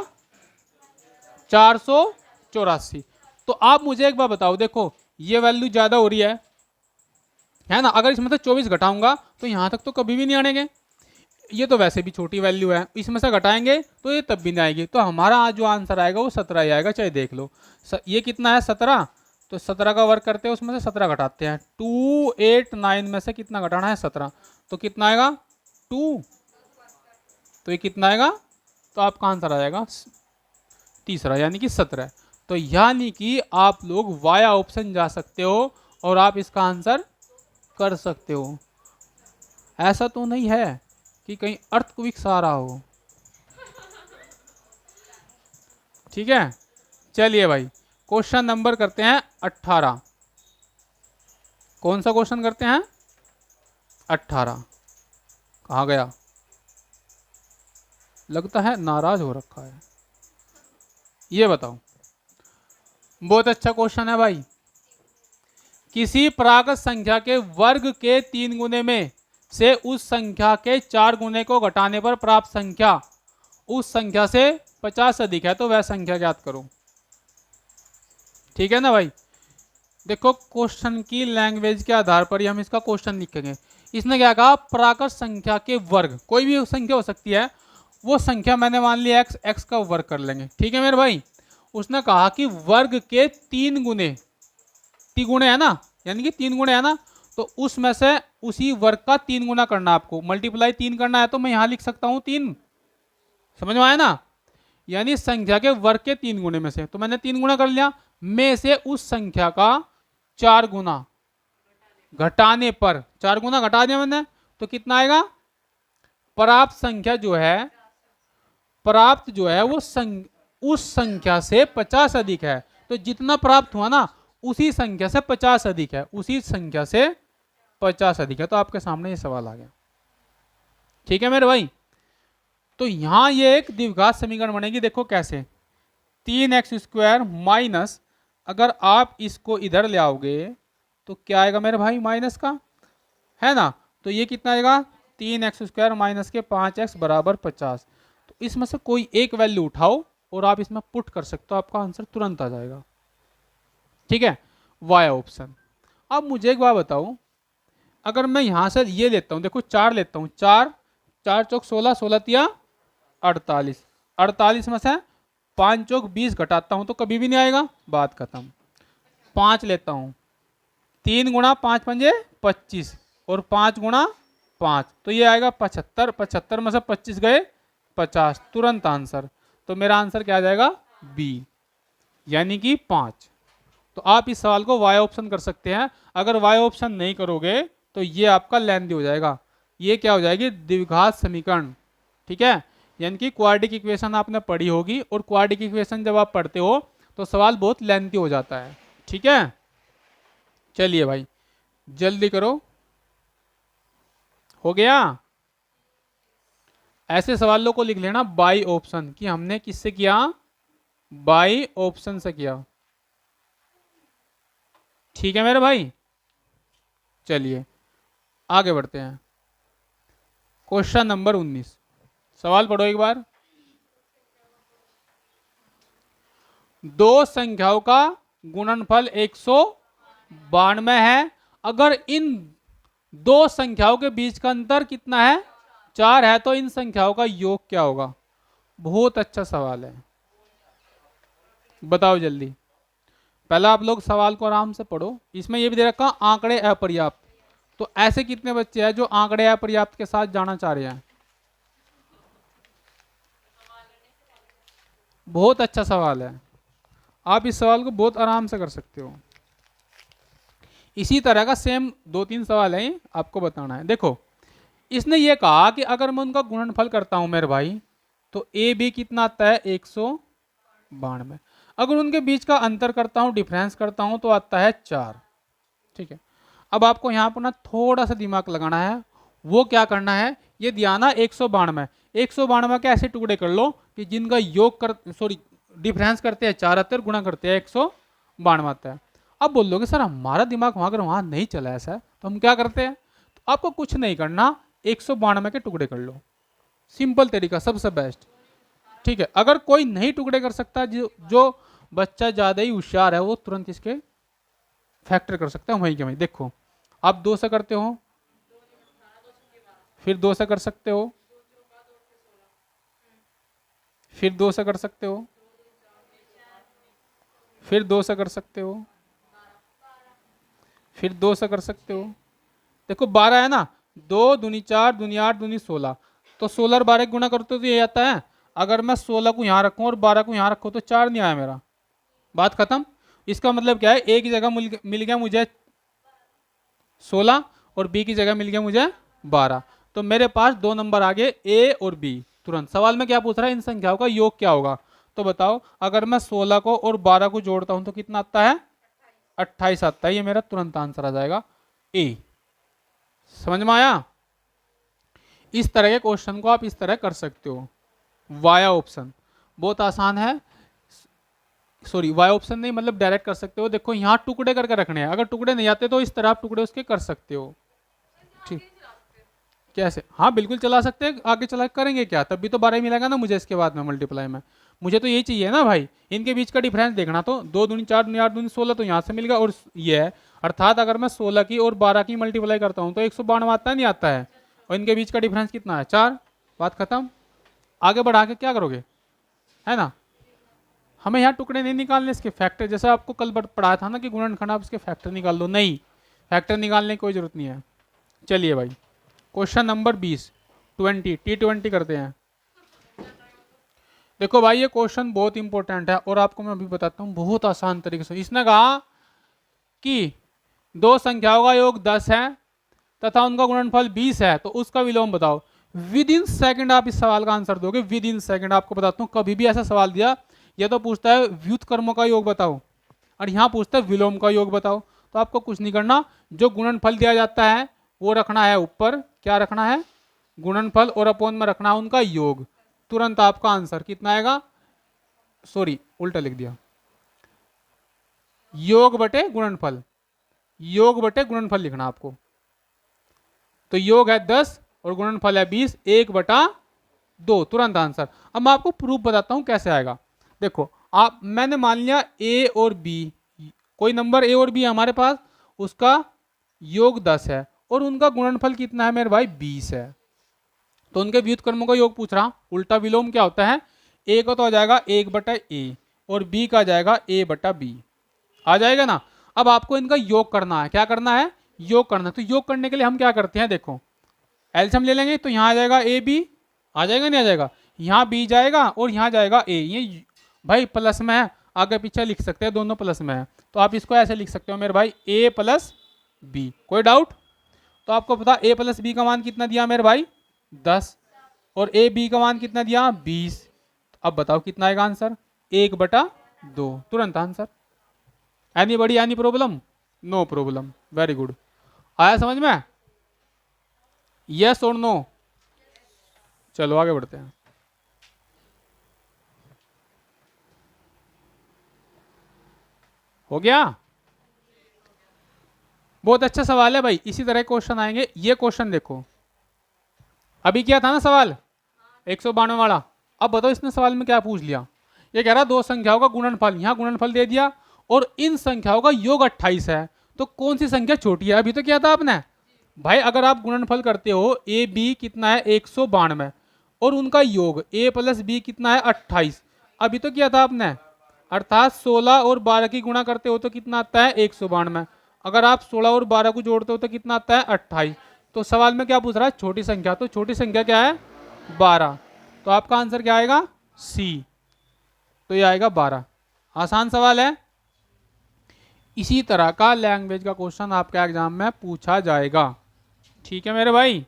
484। तो आप मुझे एक बार बताओ, देखो ये वैल्यू ज्यादा हो रही है ना। अगर इसमें से 24 घटाऊंगा तो यहां तक तो कभी भी नहीं आएंगे। ये तो वैसे भी छोटी वैल्यू है, इसमें से घटाएंगे तो ये तब भी नहीं आएगी। तो हमारा जो आंसर आएगा वो 17 ही आएगा, चाहे देख लो। ये कितना है 17, तो 17 का वर्क करते हैं, उसमें से 17 घटाते हैं। 289 में से कितना घटाना है 17, तो कितना आएगा 2, तो ये कितना आएगा, तो आपका आंसर आ जाएगा तीसरा यानी कि 17। तो यानी कि आप लोग वाया ऑप्शन जा सकते हो और आप इसका आंसर कर सकते हो। ऐसा तो नहीं है कि कहीं अर्थक्वेक आ रहा हो। ठीक है, चलिए भाई क्वेश्चन नंबर करते हैं 18। कौन सा क्वेश्चन करते हैं? 18। कहाँ गया? लगता है नाराज हो रखा है। ये बताओ, बहुत अच्छा क्वेश्चन है भाई। किसी प्राकृत संख्या के वर्ग के 3 गुने में से उस संख्या के 4 गुने को घटाने पर प्राप्त संख्या उस संख्या से 50 अधिक है, तो वह संख्या ज्ञात करो। ठीक है ना भाई। देखो क्वेश्चन की लैंग्वेज के आधार पर ही हम इसका क्वेश्चन लिखेंगे। इसने क्या कहा, प्राकृत संख्या के वर्ग, कोई भी संख्या हो सकती है, वो संख्या मैंने मान लिया एक्स, एक्स का वर्ग कर लेंगे। ठीक है मेरे भाई। उसने कहा कि वर्ग के 3 गुने, 3 गुणे है ना, यानी कि 3 गुणे है ना, तो उसमें से उसी वर्ग का 3 गुना करना आपको, मल्टीप्लाई 3 करना है। तो मैं यहां लिख सकता हूं 3, समझ में आया ना, यानी संख्या के वर्ग के 3 गुणे में से, तो मैंने 3 गुना कर लिया, में से उस संख्या का 4 गुना घटाने पर, 4 गुना घटा दिया मैंने, तो कितना आएगा, प्राप्त संख्या जो है, प्राप्त जो है वो उस संख्या से 50 अधिक है। तो जितना प्राप्त हुआ ना उसी संख्या से 50 अधिक है, उसी संख्या से 50 अधिक है। तो आपके सामने ये सवाल आ गया। ठीक है मेरे भाई। तो यहां ये एक द्विघात समीकरण बनेगी। देखो कैसे, 3x² माइनस, अगर आप इसको इधर ले आओगे तो क्या आएगा मेरे भाई, माइनस का है ना, तो ये कितना आएगा, 3x² माइनस के 5x बराबर 50। तो इसमें से कोई एक वैल्यू उठाओ और आप इसमें पुट कर सकते हो, आपका आंसर तुरंत आ जाएगा। ठीक है, वाई ऑप्शन। अब मुझे एक बात बताओ, अगर मैं यहां से ये लेता हूं, देखो 4 लेता हूं, 4 4 चौक 16, 16 तिया 48, 48 में से 5 चौक 20 घटाता हूं तो कभी भी नहीं आएगा, बात खत्म। 5 लेता हूं, 3 गुणा 5 पंजे 25 और 5 गुणा 5, तो ये आएगा 75, 75 में से 25 गए 50, तुरंत आंसर। तो मेरा आंसर क्या आ जाएगा, बी, यानी कि 5। तो आप इस सवाल को वाई ऑप्शन कर सकते हैं। अगर वाई ऑप्शन नहीं करोगे तो ये आपका लेंथी हो जाएगा, ये क्या हो जाएगी, द्विघात समीकरण। ठीक है, यानी कि क्वाड्रेटिक इक्वेशन आपने पढ़ी होगी, और क्वाड्रेटिक इक्वेशन जब आप पढ़ते हो तो सवाल बहुत लेंथी हो जाता है। ठीक है, चलिए भाई जल्दी करो, हो गया। ऐसे सवालों को लिख लेना बाई ऑप्शन, कि हमने किससे किया, बाई ऑप्शन से किया। ठीक है मेरे भाई, चलिए आगे बढ़ते हैं। क्वेश्चन नंबर 19, सवाल पढ़ो एक बार। दो संख्याओं का गुणनफल 192 है, अगर इन दो संख्याओं के बीच का अंतर कितना है, 4 है, तो इन संख्याओं का योग क्या होगा। बहुत अच्छा सवाल है, बताओ जल्दी। पहला आप लोग सवाल को आराम से पढ़ो। इसमें यह भी दे रखा आंकड़े अपर्याप्त, तो ऐसे कितने बच्चे हैं जो आंकड़े अपर्याप्त के साथ जाना चाह रहे हैं। बहुत अच्छा सवाल है, आप इस सवाल को बहुत आराम से कर सकते हो। इसी तरह का सेम 2-3 सवाल है, आपको बताना है। देखो इसने ये कहा कि अगर मैं उनका गुणनफल करता हूं मेरे भाई, तो ए बी कितना आता है, 192। अगर उनके बीच का अंतर करता हूं, डिफरेंस करता हूं, तो आता है 4। ठीक है, अब आपको यहाँ पर ना थोड़ा सा दिमाग लगाना है। वो क्या करना है, ये दिया ना 192, 192 के ऐसे टुकड़े कर लो कि जिनका योग कर, सॉरी डिफरेंस करते हैं 4 आते हैं, गुणा करते हैं 192 आता है। अब बोल लोगे सर हमारा दिमाग अगर वहां नहीं चला ऐसा, तो हम क्या करते हैं, तो आपको कुछ नहीं करना, 192 के टुकड़े कर लो, सिंपल तरीका, सबसे बेस्ट। ठीक है, अगर कोई नहीं टुकड़े कर सकता, जो बच्चा ज्यादा ही होशियार है, वो तुरंत इसके फैक्टर कर सकता है वहीं के वहीं। देखो आप 2 से करते हो, फिर 2 से कर सकते हो, फिर 2 से कर सकते हो, फिर 2 से कर सकते हो, फिर 2 से कर सकते हो। देखो 12 है ना, 2 दूनी 4 दूनी 8 दूनी 16, तो 16 और 12 गुणा करते तो ये आता है। अगर मैं 16 को यहाँ रखूँ और 12 को यहाँ रखूँ तो 4 नहीं आया मेरा, बात खत्म। इसका मतलब क्या है, ए की जगह मिल गया मुझे 16 और बी की जगह मिल गया मुझे 12, तो मेरे पास 2 नंबर आ गए ए और बी। तुरंत सवाल में क्या पूछ रहा है, इन संख्याओं का योग क्या होगा। तो बताओ अगर मैं 16 को और 12 को जोड़ता हूं तो कितना आता है, 28 आता है। ये मेरा तुरंत आंसर आ जाएगा ए। समझ में आया। इस तरह के क्वेश्चन को आप इस तरह कर सकते हो। वाया ऑप्शन बहुत आसान है, सॉरी वाई ऑप्शन नहीं, मतलब डायरेक्ट कर सकते हो। देखो यहाँ टुकड़े करके रखने हैं, अगर टुकड़े नहीं आते तो इस तरह आप टुकड़े उसके कर सकते हो। ठीक, कैसे, हाँ बिल्कुल चला सकते हैं। आगे चला करेंगे क्या, तब भी तो 12 मिलेगा ना मुझे इसके बाद में मल्टीप्लाई में। मुझे तो यही चाहिए ना भाई, इनके बीच का डिफरेंस देखना। तो 2 दूनी 4 दूनी 8 दूनी 16, तो यहाँ से मिल गया और ये है, अर्थात अगर मैं 16 की और 12 की मल्टीप्लाई करता हूँ तो 192 आता नहीं आता है, और इनके बीच का डिफरेंस कितना है, 4। बात खत्म। आगे बढ़ा के क्या करोगे, है ना। हमें यहाँ टुकड़े नहीं निकालने इसके, फैक्टर, जैसे आपको कल पढ़ाया था ना कि गुणनखंड आप इसके फैक्टर निकाल लो, नहीं फैक्टर निकालने की कोई जरूरत नहीं है। चलिए भाई क्वेश्चन नंबर 20 T20 करते हैं। देखो भाई ये क्वेश्चन बहुत इंपॉर्टेंट है और आपको मैं अभी बताता हूँ बहुत आसान तरीके से। इसने कहा कि दो संख्याओं का योग 10 है तथा उनका गुणनफल 20 है, तो उसका विलोम बताओ। विद इन सेकंड आप इस सवाल का आंसर दोगे, विद इन सेकंड। आपको बताता हूँ कभी भी ऐसा सवाल दिया, ये तो पूछता है व्युत्क्रमों का योग बताओ और यहाँ पूछता है विलोम का योग बताओ। तो आपको कुछ नहीं करना, जो गुणनफल दिया जाता है वो रखना है ऊपर, क्या रखना है, गुणनफल, और अपोन में रखना है उनका योग। तुरंत आपका आंसर कितना आएगा, सॉरी उल्टा लिख दिया, योग बटे गुणनफल, योग बटे गुणनफल लिखना आपको। तो योग है 10 और गुणनफल है 20, 1/2, तुरंत आंसर। अब मैं आपको प्रूफ बताता हूं कैसे आएगा। देखो आप, मैंने मान लिया ए और बी, कोई नंबर ए और बी है हमारे पास, उसका योग 10 है और उनका गुणनफल कितना है मेरे भाई 20 है। तो उनके व्युत्क्रमों का योग पूछ रहा। उल्टा विलोम क्या होता है, ए का तो आ जाएगा 1/a और बी का आ जाएगा a/b, आ जाएगा ना। अब आपको इनका योग करना है, क्या करना है, योग करना है। तो योग करने के लिए हम क्या करते हैं, देखो एलसीएम ले लेंगे, तो यहाँ आ जाएगा ए बी, आ जाएगा नहीं आ जाएगा, यहाँ बी जाएगा और यहाँ जाएगा ए। ये भाई प्लस में है, आगे पीछे लिख सकते हैं, दोनों प्लस में है, तो आप इसको ऐसे लिख सकते हो मेरे भाई a + b। कोई डाउट। तो आपको पता a + b का मान कितना दिया मेरे भाई 10 और a b का मान कितना दिया 20। अब बताओ कितना आएगा आंसर, 1/2, तुरंत answer. Anybody any problem, no problem, very good. आया समझ में, यस और नो। चलो आगे बढ़ते हैं। हो गया, बहुत अच्छा सवाल है भाई, इसी तरह क्वेश्चन आएंगे। ये क्वेश्चन देखो, अभी क्या था ना सवाल 192 वाला। अब बताओ इसने सवाल में क्या पूछ लिया, ये कह रहा दो संख्याओं का गुणनफल, यहाँ गुणनफल दे दिया और इन संख्याओं का योग 28 है, तो कौन सी संख्या छोटी है। अभी तो क्या था आपने भाई, अगर आप गुणनफल करते हो ए बी कितना है 192 और उनका योग a + b कितना है 28, अभी तो किया था आपने, अर्थात 16 और 12 की गुणा करते हो तो कितना आता है 192। अगर आप 16 और 12 को जोड़ते हो तो कितना आता है 28। तो सवाल में क्या पूछ रहा है, छोटी संख्या, तो छोटी संख्या क्या है 12, तो आपका आंसर क्या आएगा सी, तो ये आएगा 12। आसान सवाल है। इसी तरह का लैंग्वेज का क्वेश्चन आपके एग्जाम में पूछा जाएगा, ठीक है मेरे भाई,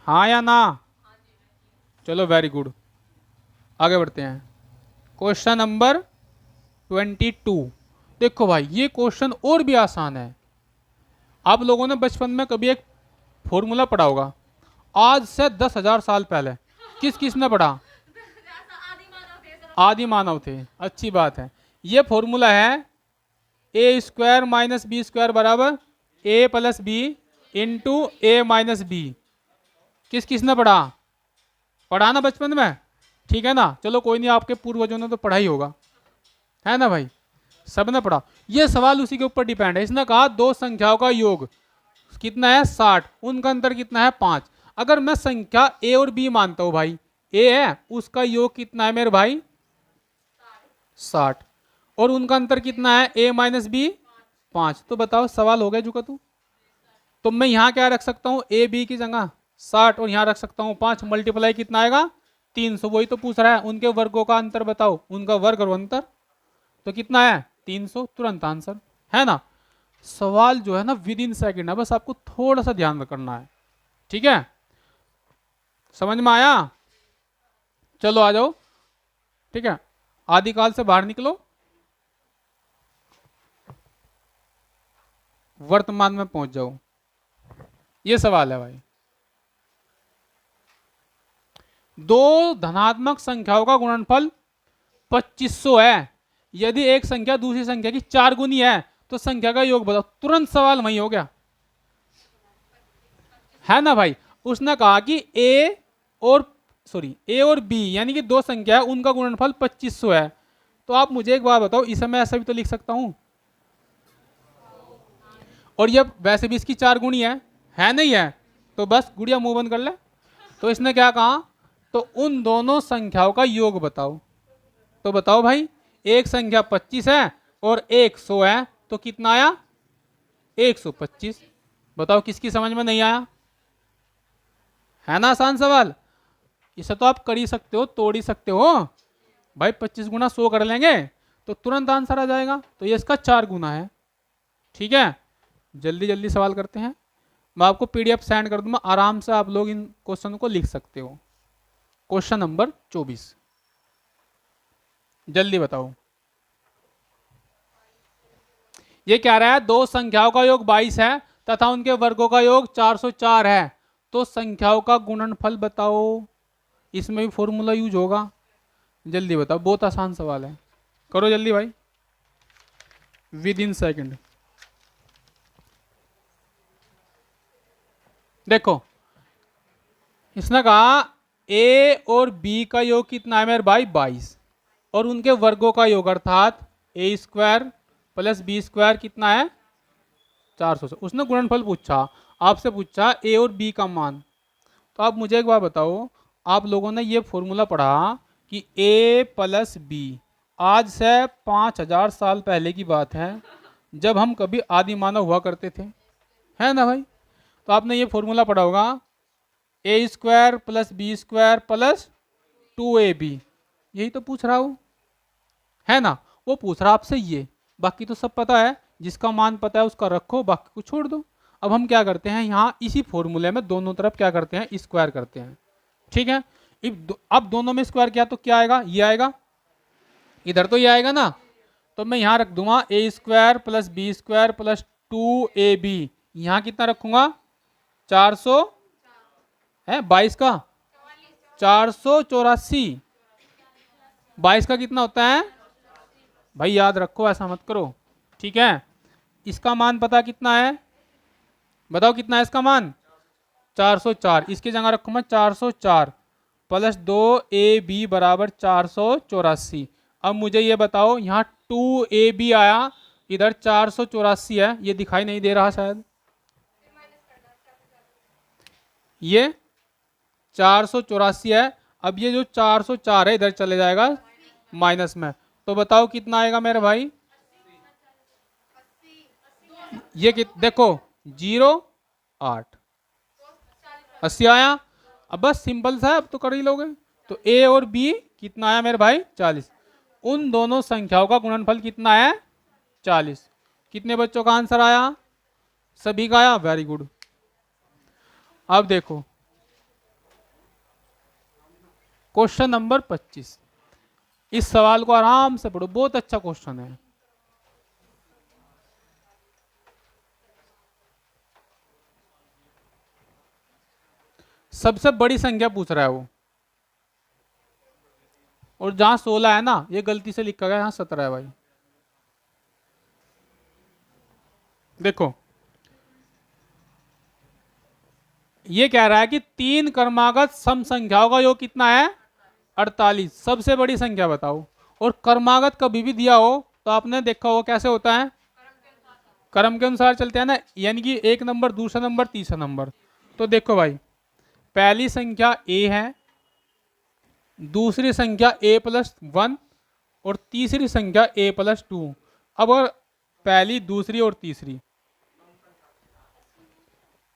हाँ या ना। चलो वेरी गुड, आगे बढ़ते हैं। Question number 22। देखो भाई ये क्वेश्चन और भी आसान है। आप लोगों ने बचपन में कभी एक फॉर्मूला पढ़ा होगा, आज से 10,000 साल पहले। किस किस ने पढ़ा, आदि मानव थे, अच्छी बात है। ये फॉर्मूला है a² - b² बराबर a + b into a - b। किस किस ने पढ़ा ना बचपन में, ठीक है ना। चलो कोई नहीं, आपके पूर्वजों ने तो पढ़ा ही होगा, है ना भाई, सबने पढ़ा। ये सवाल उसी के ऊपर डिपेंड है। इसने कहा दो संख्याओं का योग कितना है 60, उनका अंतर कितना है 5। अगर मैं संख्या a और b मानता हूं भाई, a है उसका योग कितना है मेरे भाई 60 और उनका अंतर कितना है a - b 5, तो बताओ सवाल हो गया जुका तू। तो मैं यहाँ क्या रख सकता हूँ, ए बी की जगह 60 और यहाँ रख सकता हूँ 5, मल्टीप्लाई कितना आएगा 300। वही तो पूछ रहा है, उनके वर्गों का अंतर बताओ, उनका वर्ग और अंतर, तो कितना है 300, तुरंत आंसर है ना। सवाल जो है ना विद इन सेकेंड है, बस आपको थोड़ा सा ध्यान रखना है, ठीक है, समझ में आया। चलो आ जाओ, ठीक है, आदिकाल से बाहर निकलो, वर्तमान में पहुंच जाओ। ये सवाल है भाई, दो धनात्मक संख्याओं का गुणनफल 2500 है, यदि एक संख्या दूसरी संख्या की 4 गुनी है तो संख्या का योग बताओ। तुरंत सवाल वही हो गया है ना भाई। उसने कहा कि ए और बी यानी कि दो संख्या है, उनका गुणनफल 2500 है। तो आप मुझे एक बात बताओ, इसे मैं ऐसा भी तो लिख सकता हूं, और ये वैसे भी इसकी 4 गुणी है नहीं है, तो बस गुड़िया मुंह बंद कर ले। तो इसने क्या कहा, तो उन दोनों संख्याओं का योग बताओ। तो बताओ भाई, एक संख्या 25 है और एक 100 है, तो कितना आया 125। बताओ किसकी समझ में नहीं आया, है ना आसान सवाल। इसे तो आप कर ही सकते हो, तोड़ ही सकते हो भाई, 25 गुना 100 कर लेंगे तो तुरंत आंसर आ जाएगा। तो ये इसका 4 गुना है, ठीक है। जल्दी जल्दी सवाल करते हैं, मैं आपको पीडीएफ सेंड कर दूंगा, आराम से आप लोग इन क्वेश्चन को लिख सकते हो। क्वेश्चन नंबर 24, जल्दी बताओ। ये क्या रहा है, दो संख्याओं का योग 22 है तथा उनके वर्गों का योग 404 है, तो संख्याओं का गुणनफल बताओ। इसमें भी फॉर्मूला यूज होगा, जल्दी बताओ, बहुत आसान सवाल है, करो जल्दी भाई, विद इन सेकेंड। देखो इसने कहा ए और बी का योग कितना है मेरे भाई 22, और उनके वर्गों का योग अर्थात ए स्क्वायर प्लस बी स्क्वायर कितना है 400 से। उसने गुणनफल पूछा, आपसे पूछा ए और बी का मान। तो आप मुझे एक बात बताओ, आप लोगों ने ये फॉर्मूला पढ़ा कि ए प्लस बी, आज से 5000 साल पहले की बात है, जब हम कभी आदि मानव हुआ करते थे, है ना भाई। तो आपने ये फॉर्मूला पढ़ा होगा, A square plus B square plus 2ab, यही तो पूछ रहा हूँ, है ना। वो पूछ रहा आपसे ये, बाकी तो सब पता है, जिसका मान पता है उसका रखो, बाकी को छोड़ दो। अब हम क्या करते हैं, यहाँ इसी फॉर्मूले में दोनों तरफ क्या करते हैं, स्क्वायर करते हैं, ठीक है। अब दोनों में स्क्वायर किया तो क्या आएगा, ये आएगा, इधर तो ये आएगा ना। तो मैं यहाँ रख दूंगा A square plus B square plus 2ab, यहाँ कितना रखूंगा 400 है, 22 का 484, 22 का कितना होता है भाई, याद रखो, ऐसा मत करो, ठीक है। इसका मान पता कितना है, बताओ कितना है इसका मान 404, इसकी जगह रखूँ मैं 404 प्लस 2ab बराबर 484। अब मुझे ये बताओ, यहाँ 2ab आया, इधर 484 है, ये दिखाई नहीं दे रहा शायद, ये 484 है। अब ये जो 404 है इधर चले जाएगा माइनस में, तो बताओ कितना आएगा मेरे भाई, ये देखो 0.8, 80 आया। अब बस सिंपल सा है, अब तो कर ही लोगे। तो ए और बी कितना आया मेरे भाई 40, उन दोनों संख्याओं का गुणनफल कितना है 40। कितने बच्चों का आंसर आया, सभी का आया, वेरी गुड। अब देखो क्वेश्चन नंबर 25, इस सवाल को आराम से पढ़ो, बहुत अच्छा क्वेश्चन है। सबसे बड़ी संख्या पूछ रहा है वो, और जहां 16 है ना, ये गलती से लिखा गया, यहां 17 है भाई। देखो ये कह रहा है कि तीन क्रमागत सम संख्याओं का योग कितना है 48, सबसे बड़ी संख्या बताओ। और क्रमागत कभी भी दिया हो तो आपने देखा हो कैसे होता है, क्रम के अनुसार चलते हैं ना, यानी कि एक नंबर, दूसरा नंबर, तीसरा नंबर। तो देखो भाई, पहली संख्या ए है, दूसरी संख्या a+1 और तीसरी संख्या a+2। अब अगर पहली, दूसरी और तीसरी,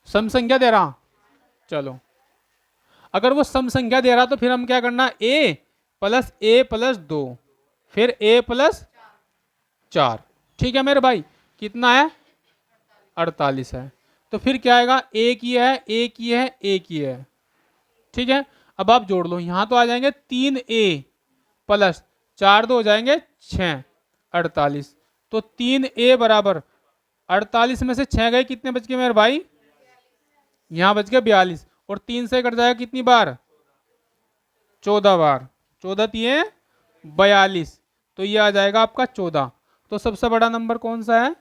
सम संख्या दे रहा, चलो अगर वो सम संख्या दे रहा तो फिर हम क्या करना, ए प्लस 2 फिर ए प्लस 4। ठीक है मेरे भाई, कितना है 48 है। तो फिर क्या आएगा, एक ही है, एक ही है, एक ही है। ठीक है, अब आप जोड़ लो, यहां तो आ जाएंगे 3a प्लस 4 2 हो जाएंगे 6, 48। तो 3a बराबर 48 में से 6 गए, कितने बच गए मेरे भाई, यहां बच गए 42। और 3 से कट जाएगा कितनी बार, 14 बार, 14 तिये 42, तो ये आ जाएगा आपका 14। तो सबसे बड़ा नंबर कौन सा है,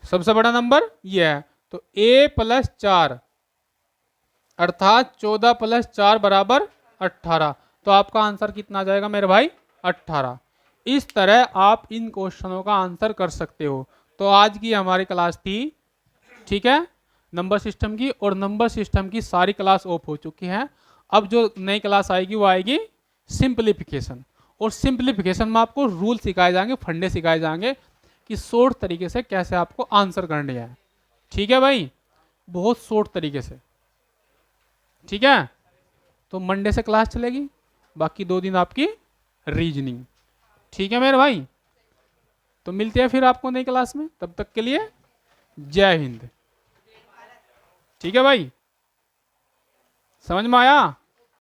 सबसे बड़ा नंबर ये है। तो a प्लस 4 अर्थात 14 प्लस 4 बराबर 18। तो आपका आंसर कितना आ जाएगा मेरे भाई, 18। इस तरह आप इन क्वेश्चनों का आंसर कर सकते हो। तो आज की हमारी क्लास थी, ठीक है, नंबर सिस्टम की, और नंबर सिस्टम की सारी क्लास ऑफ हो चुकी है। अब जो नई क्लास आएगी वो आएगी सिंप्लीफिकेशन, और सिंप्लीफिकेशन में आपको रूल सिखाए जाएंगे, फंडे सिखाए जाएंगे कि शॉर्ट तरीके से कैसे आपको आंसर करने हैं। ठीक है भाई, बहुत शॉर्ट तरीके से। ठीक है, तो मंडे से क्लास चलेगी, बाकी 2 दिन आपकी रीजनिंग। ठीक है मेरे भाई, तो मिलते हैं फिर आपको नई क्लास में, तब तक के लिए जय हिंद। ठीक है भाई, समझ में आया।